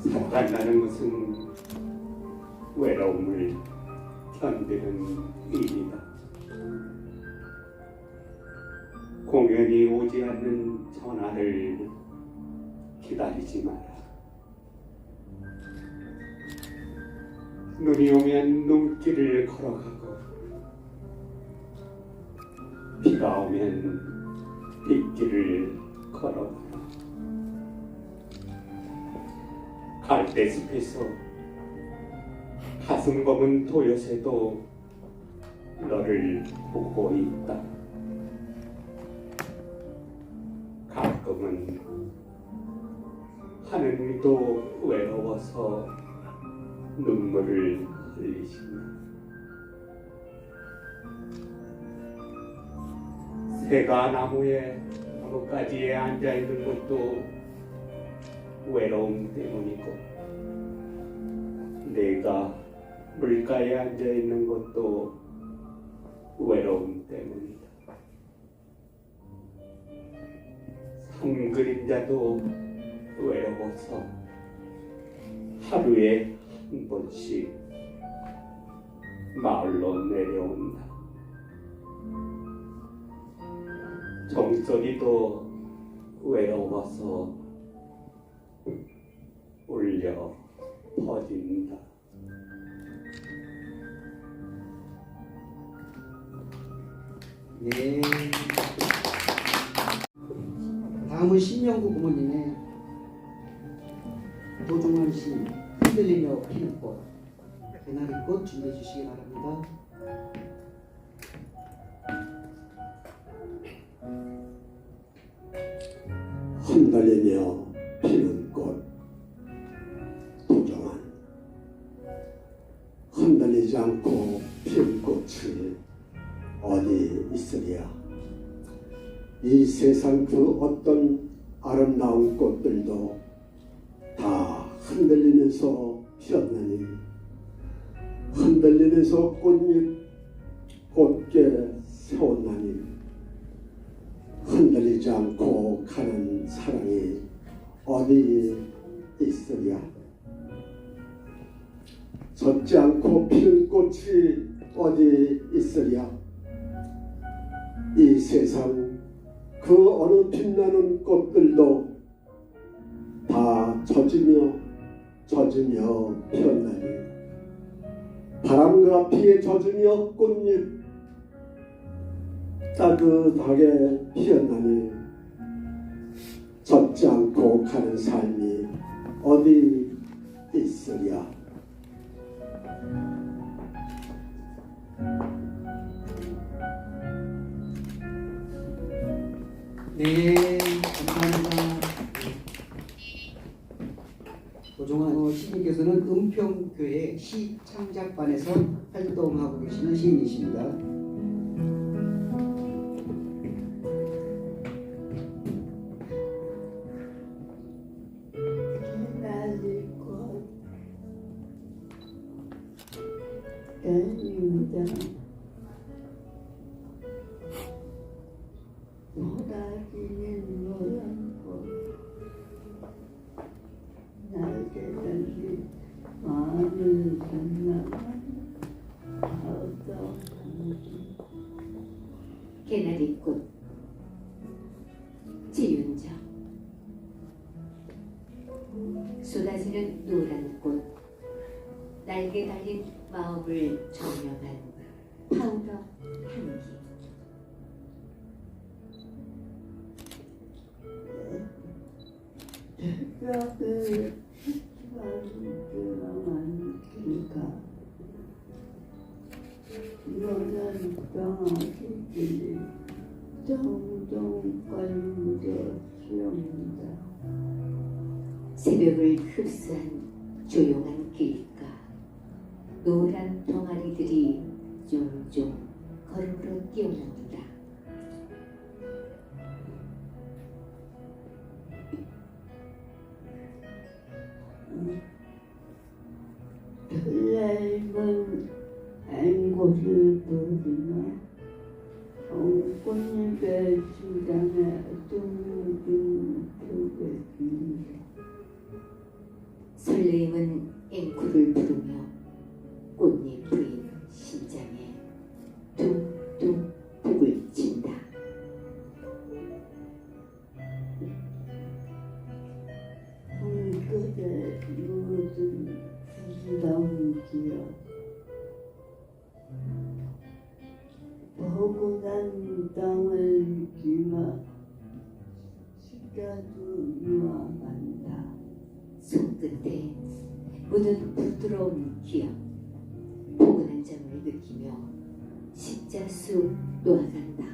살아간다는 것은 외로움을 견디는 일이다. 공연이 오지 않는 전화를 기다리지 마라. 눈이 오면 눈길을 걸어가고 비가 오면 빗길을 걸어가라. 갈대숲에서 가슴 검은 도요새도 너를 보고 있다. 가끔은 하느님도 외로워서 눈물을 흘리신다. 새가 나무가지에 앉아 있는 것도 외로움 때문이고, 내가 물가에 앉아 있는 것도 외로움 때문이다. 산 그림자도 외로워서 하루에 한 번씩 마을로 내려온다. 종소리도 외로워서 울려 퍼진다. 네. 다음은 신명구 부모님의 도종환 시 흔들리며 피는 꽃, 개나리꽃 준비해 주시기 바랍니다. 흔들리며 피는 꽃, 도종환. 흔들리지 않고 피는 꽃이 어디 있으랴. 이 세상 그 어떤 아름다운 꽃들도 다 흔들리면서 피었느니, 흔들리면서 꽃잎 곧게 세웠나니, 흔들리지 않고 가는 사랑이 어디 있으랴. 젖지 않고 피는 꽃이 어디 있으랴. 이 세상 그 어느 빛나는 꽃들도 다 젖으며 피었나니, 바람과 비에 젖으며 꽃잎 따뜻하게 피었나니, 젖지 않고 가는 삶이 어디 있으랴. 네, 감사합니다. 도종환 시인께서는 은평교회 시창작반에서 활동하고 계시는 시인이십니다. 모다기는 모양고 날개 달리 마음을 건너간 개나리꽃 지윤정. 쏟아지는 노란 꽃, 날개 달린 마음을 조명한 파우더 향기. 뼈를 만들어만 길가 노란 병아리들이 종종 깔무려 수영한다. 새벽을 흡수한 조용한 길가, 노란 동아리들이 종종 걸음으로 뛰어납니다. 덜날은 앵고를 부르며 꽃잎의 주장에 둥둥 두겠습니다. 설레임은 앵콜을 부르며 꽃잎 부인 심장에 둥둥 북을 친다. 손끝에 묻은 부스러운 느끼며 포근한 땅을 느끼며 십자수 유화간다. 손끝에 묻은 부드러운 기억, 포근한 점을 느끼며 십자수 놓아간다.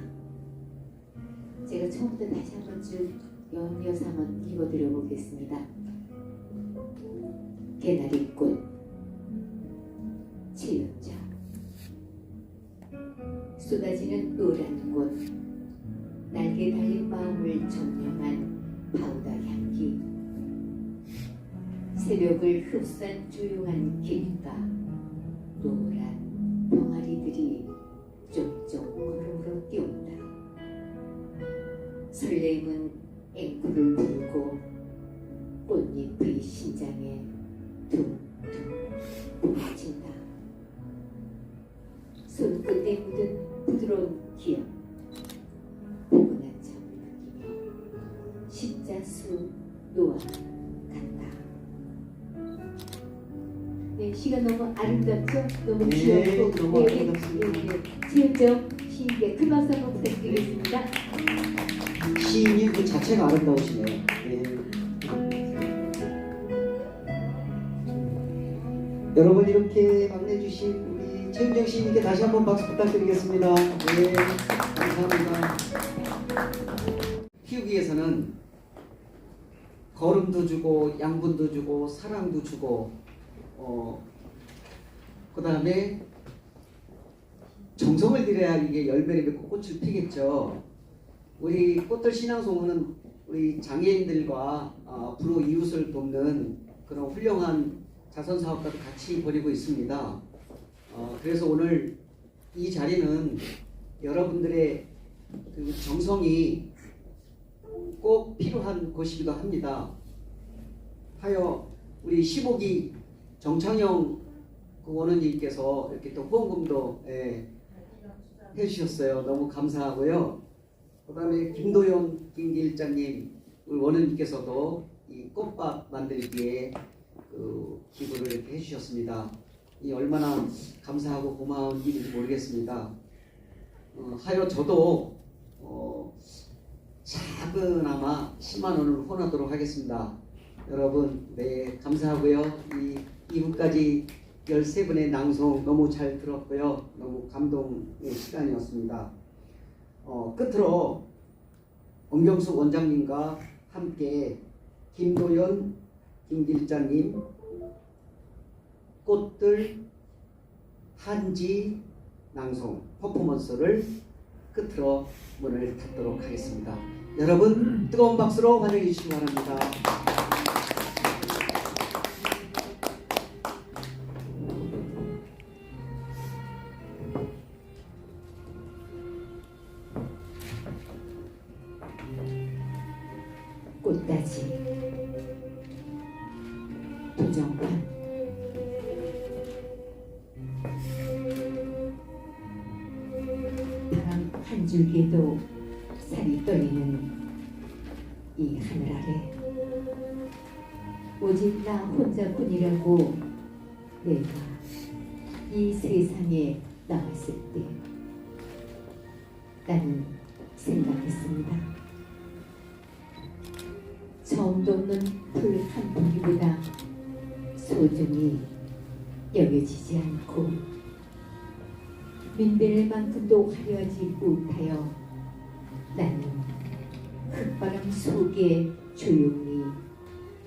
제가 처음부터 다시 한번 쭉 연이어서 한번 읽어드려 보겠습니다. 개나리꽃 치우쳐 쏟아지는 노란 꽃, 날개 달린 마음을 점령한 파우더 향기, 새벽을 흡수한 조용한 길가, 노란 병아리들이 쪽쪽 걸음으로 뛰어온다. 설레임은 앵콜을 불고 꽃잎의 심장에 툭툭 부딪힌다. 손끝에 묻은 부드러운 기억, 포근한 점을 느끼며 십자수 놓아간다. 네, 시가 너무 아름답죠? 너무 귀엽고 너무 아름답습니다. 지은정 시인께 큰 박수 한번 부탁드리겠습니다. 시인이 그 자체가 아름다우시네요. 네. 여러분 이렇게 막내주신 우리 최은정 시인님께 다시 한번 박수 부탁드리겠습니다. 네, 감사합니다. 키우기에서는 걸음도 주고 양분도 주고 사랑도 주고 그 다음에 정성을 들여야 이게 열매를 맺고 꽃을 피겠죠. 우리 꽃들 신앙송은 우리 장애인들과 불우 이웃을 돕는 그런 훌륭한 자선사업가도 같이 벌이고 있습니다. 그래서 오늘 이 자리는 여러분들의 그 정성이 꼭 필요한 곳이기도 합니다. 하여 우리 15기 정창영 그 원원님께서 이렇게 또 후원금도 해주셨어요. 너무 감사하고요. 그 다음에 김도영 김길장님 원원님께서도 이 꽃밥 만들기에 그 기부를 이렇게 해주셨습니다. 이 얼마나 감사하고 고마운 일인지 모르겠습니다. 하여 저도 작은아마 10만 원을 후원하도록 하겠습니다. 여러분, 네, 감사하고요. 이 2부까지 13분의 낭송 너무 잘 들었고요. 너무 감동의 시간이었습니다. 끝으로 엄경수 원장님과 함께 김도연, 김길장님 꽃들 한지 낭송 퍼포먼스를 끝으로 문을 닫도록 하겠습니다. 여러분 뜨거운 박수로 환영해 주시기 바랍니다. 꽃다지 도정판 바람 한 줄기에도 살이 떨리는 이 하늘 아래 오직 나 혼자뿐이라고 내가 이 세상에 나왔을 때 나는 생각했습니다. 처음도 없는 풀 한 포기보다 소중히 여겨지지 않고 민들만큼도 화려하지 못하여 나는 흙바람 속에 조용히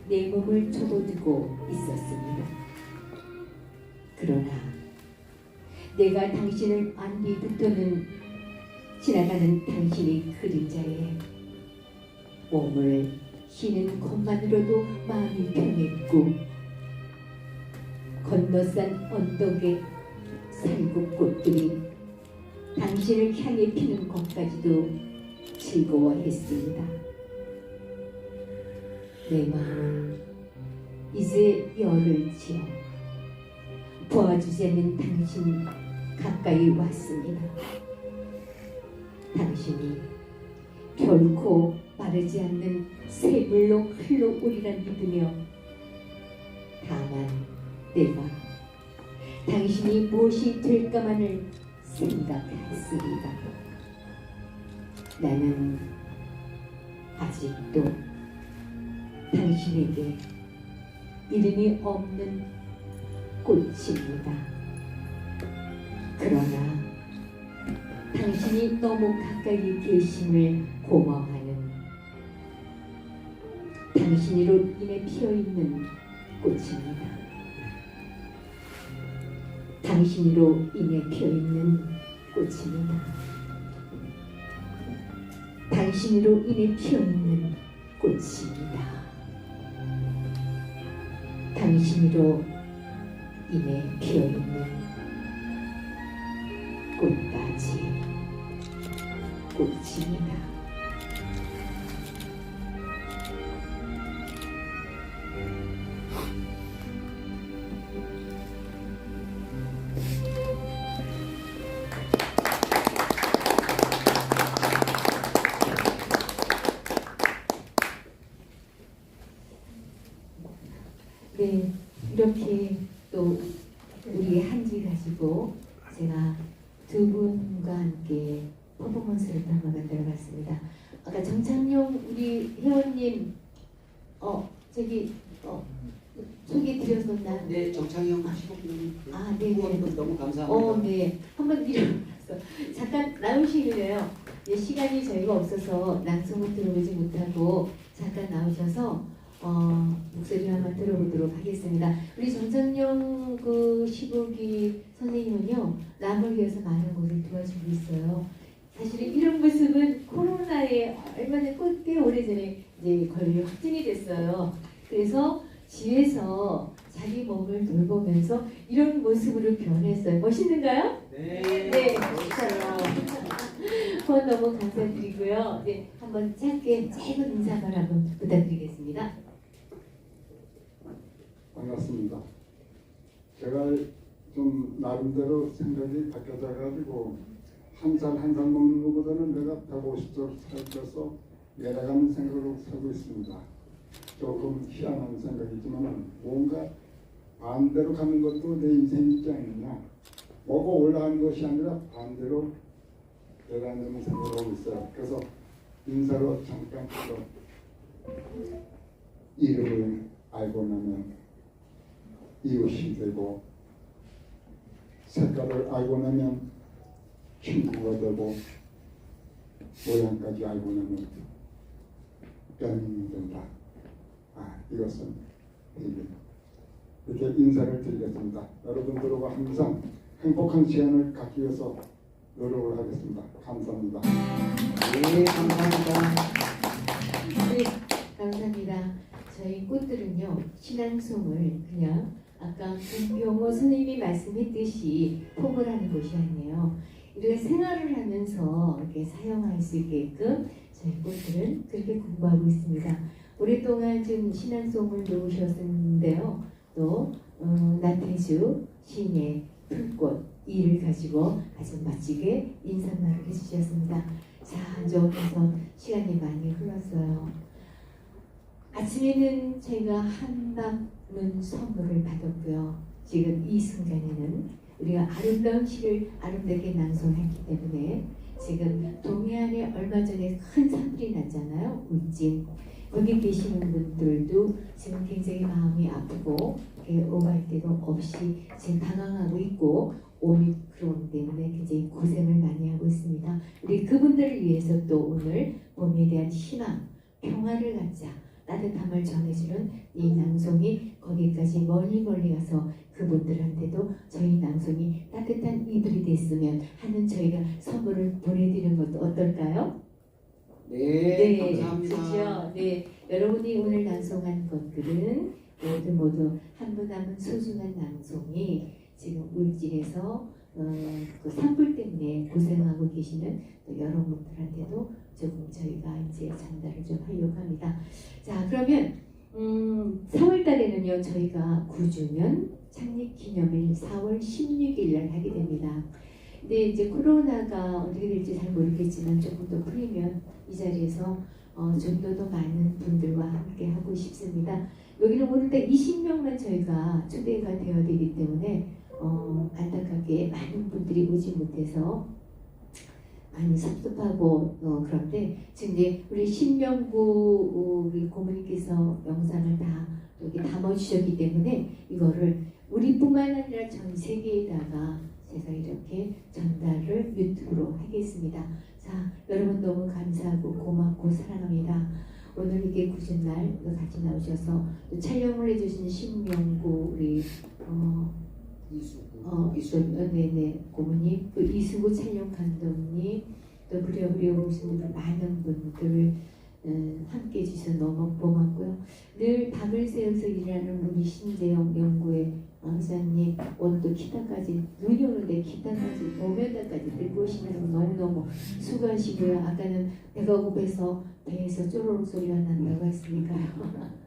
내 몸을 접어두고 있었습니다. 그러나 내가 당신을 안 뒤부터는 지나가는 당신의 그림자에 몸을 쉬는 것만으로도 마음이 편했고 건너산 언덕에 살구꽃들이 당신을 향해 피는 것까지도 즐거워했습니다. 내 마음 이제 열을 지어 보아주지 않는 당신 가까이 왔습니다. 당신이 결코 마르지 않는 샘물로 흘러오리라 믿으며 다만 내가 당신이 무엇이 될까만을 생각했습니다. 나는 아직도 당신에게 이름이 없는 꽃입니다. 그러나 당신이 너무 가까이 계심을 고마워하는 당신으로 인해 피어있는 꽃입니다. 당신으로 인해 피어있는 꽃입니다. 당신으로 인해 피어있는 꽃입니다. 당신으로 인해 피어있는 꽃까지 꽃입니다. 네, 이렇게 또 우리 한지 가지고 제가 두 분과 함께 퍼포먼스를 한번 만들어봤습니다. 아까 정창용 우리 회원님 소개 드렸었나요? 네, 정창영 시국님. 네. 너무 감사합니다. 네. 한번 일어나서 잠깐 나오시길래요. 시간이 저희가 없어서 낭송을 들어보지 못하고 잠깐 나오셔서 목소리 한번 들어보도록 하겠습니다. 우리 정창용 시국이 선생님은요, 남을 위해서 많은 것을 도와주고 있어요. 사실은 이런 모습은 코로나에 얼마 전에 꽤 오래전에 이제 거의 확진이 됐어요. 그래서 집에서 자기 몸을 돌보면서 이런 모습으로 변했어요. 멋있는가요? 네. 네. 후원 너무 감사드리고요. 네, 한번 짧은 인사말 한번 부탁드리겠습니다. 반갑습니다. 제가 좀 나름대로 생각이 바뀌어져 가지고 한 살 한 살 먹는 것보다는 내가 150살 살쪄서 내려가는 생각으로 살고 있습니다. 조금 희한한 생각이지만 뭔가 반대로 가는 것도 내 인생이지 않느냐. 먹어 올라가는 것이 아니라 반대로 내려가는 생각을 하고 있어요. 그래서 인사로 잠깐 이름을 알고 나면 이웃이 되고, 색깔을 알고 나면 친구가 되고, 모양까지 알고 나면 연인이 된다. 이것은 이렇게 인사를 드리겠습니다. 여러분들과 항상 행복한 시간을 갖기 위해서 노력을 하겠습니다. 감사합니다. 네, 감사합니다. 네, 감사합니다. 저희 꽃들은요, 신앙송을 그냥 아까 김병호 선생님이 말씀했듯이 포괄하는 것이 아니에요. 이렇게 생활을 하면서 이렇게 사용할 수 있게끔 저희 꽃들은 그렇게 공부하고 있습니다. 오랫동안 지금 신앙송을 놓으셨는데요. 또 나태주 시인의 풀꽃 이를 가지고 아주 멋지게 인사말을 해주셨습니다. 자, 이제 오면서 시간이 많이 흘렀어요. 아침에는 저희가 한밤문 선물을 받았고요. 지금 이 순간에는 우리가 아름다운 시를 아름답게 낭송했기 때문에 지금 동해안에 얼마 전에 큰 산불이 났잖아요. 울진. 거기 계시는 분들도 지금 굉장히 마음이 아프고 오갈 데도 없이 지금 당황하고 있고 오미크론 때문에 굉장히 고생을 많이 하고 있습니다. 우리 그분들을 위해서 또 오늘 봄에 대한 희망, 평화를 갖자, 따뜻함을 전해주는 이 낭송이 거기까지 멀리 가서 그분들한테도 저희 낭송이 따뜻한 이불이 됐으면 하는 저희가 선물을 보내드리는 것도 어떨까요? 네, 감사합니다. 그렇죠. 네, 여러분이 오늘 낭송한 것들은 모두 한 분 한 분 소중한 낭송이 지금 울진에서 그 산불 때문에 고생하고 계시는 또 여러분들한테도 조금 저희가 이제 전달을 좀 하려고 합니다. 자, 그러면 4월 달에는요 저희가 9주년 창립기념일 4월 16일 날 하게 됩니다. 근데 이제 코로나가 어떻게 될지 잘 모르겠지만 조금 더 풀리면 이 자리에서 좀 더 많은 분들과 함께 하고 싶습니다. 여기는 오늘 딱 20명만 저희가 초대가 되어야 되기 때문에 감사하게 많은 분들이 오지 못해서 많이 섭섭하고 그런데 지금 이제 우리 신명구 우리 고모님께서 영상을 다 여기 담아주셨기 때문에 이거를 우리뿐만 아니라 전 세계에다가 제가 이렇게 전달을 유튜브로 하겠습니다. 자, 여러분 너무 감사하고 고맙고 사랑합니다. 오늘 이게 굳은 날 같이 나오셔서 또 촬영을 해주신 신명구 우리 네네 고모님, 또 이수구 촬영 감독님, 또 우리 오신 많은 분들 함께 해주셔서 너무 고맙고요. 늘 밤을 새워서 일하는 우리 신재영 연구의 왕사님, 오늘도 기타까지 눈이 오는데 기타까지 도면단까지 들고 오시느라고 너무너무 수고하시고요. 아까는 배가 고파서 배에서 쪼르륵 소리가 난다고 했으니까요.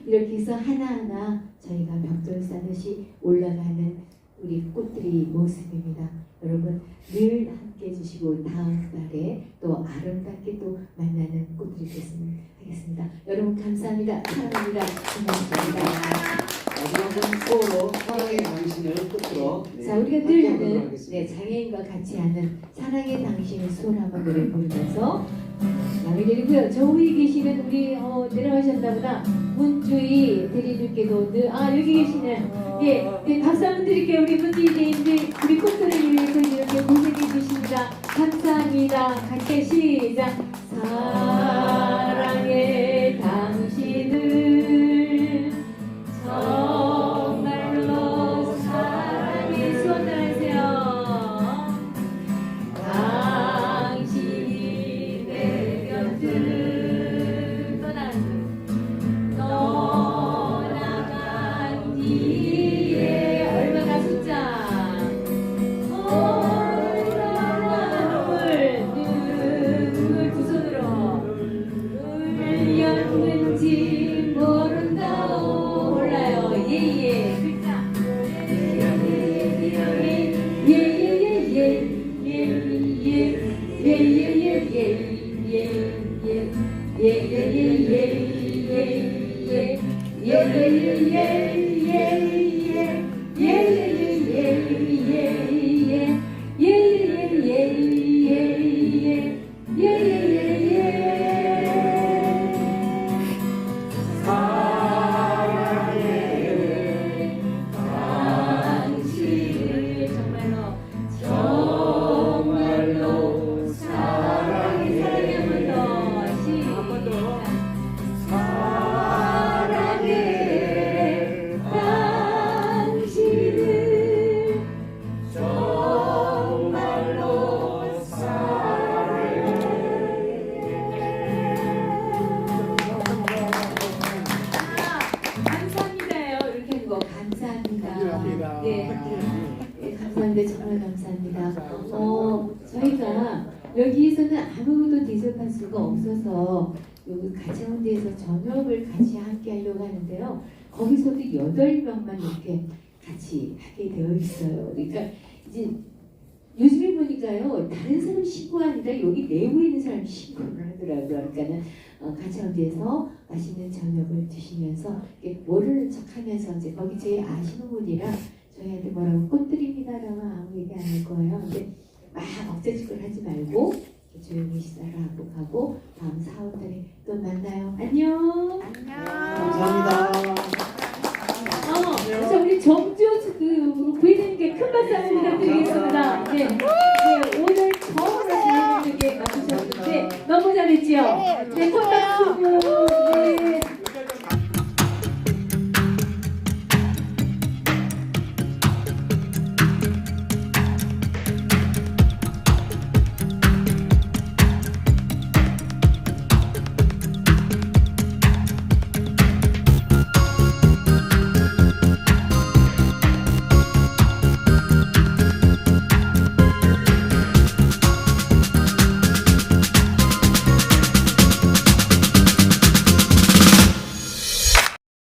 이렇게 해서 하나하나 저희가 벽돌 쌓듯이 올라가는 우리 꽃들이 모습입니다. 여러분 늘 함께 해주시고 다음 달에 또 아름답게 또 만나는 꽃들이 됐으면 하겠습니다. 여러분 감사합니다. 사랑합니다. 고맙습니다. 마지막은 또 사랑의 당신을 끝으로 자, 우리가 늘 하는 장애인과 같이 하는 사랑의 당신의 소라마 노래 부르면서 마무리드리고요. 저 위에 계시는 우리 내려가셨나 보다 문주희 대리님께도 여기 계시는 예, 박수 한번 드릴게요. 우리 문주희 대리님 우리 꽃들을 위해서 이렇게 고생해 주십니다. 감사합니다. 같이 시작. 사랑의 당신을 정말로 사랑해 손하세요. 당신이 내 곁을 떠나간 뒤에 얼마나 숫자 눈물 두 손으로 흘렸는지 모른다오. 몰라요. 예예 글자 정말 감사합니다. 저희가 여기에서는 아무것도 대접할 수가 없어서 여기 가채원대에서 저녁을 같이 함께 하려고 하는데요. 거기서도 8명만 이렇게 같이 하게 되어 있어요. 그러니까 이제 요즘에 보니까요. 다른 사람 신고가 아니라 여기 내부에 있는 사람이 신고를 하더라고요. 그러니까는 가채원대에서 맛있는 저녁을 드시면서 모르는 척하면서 이제 거기 제일 아시는 분이라 저희한테 뭐라고 꽃들입니다라고 아무 얘기 안 할 거예요. 근데 막 억제짓거리 하지 말고 조용히 식사를 하고 가고 다음 4월달에 또 만나요. 안녕. 감사합니다. 자 우리 정주 부회장님께 큰 박수 한번 부탁드리겠습니다. 네.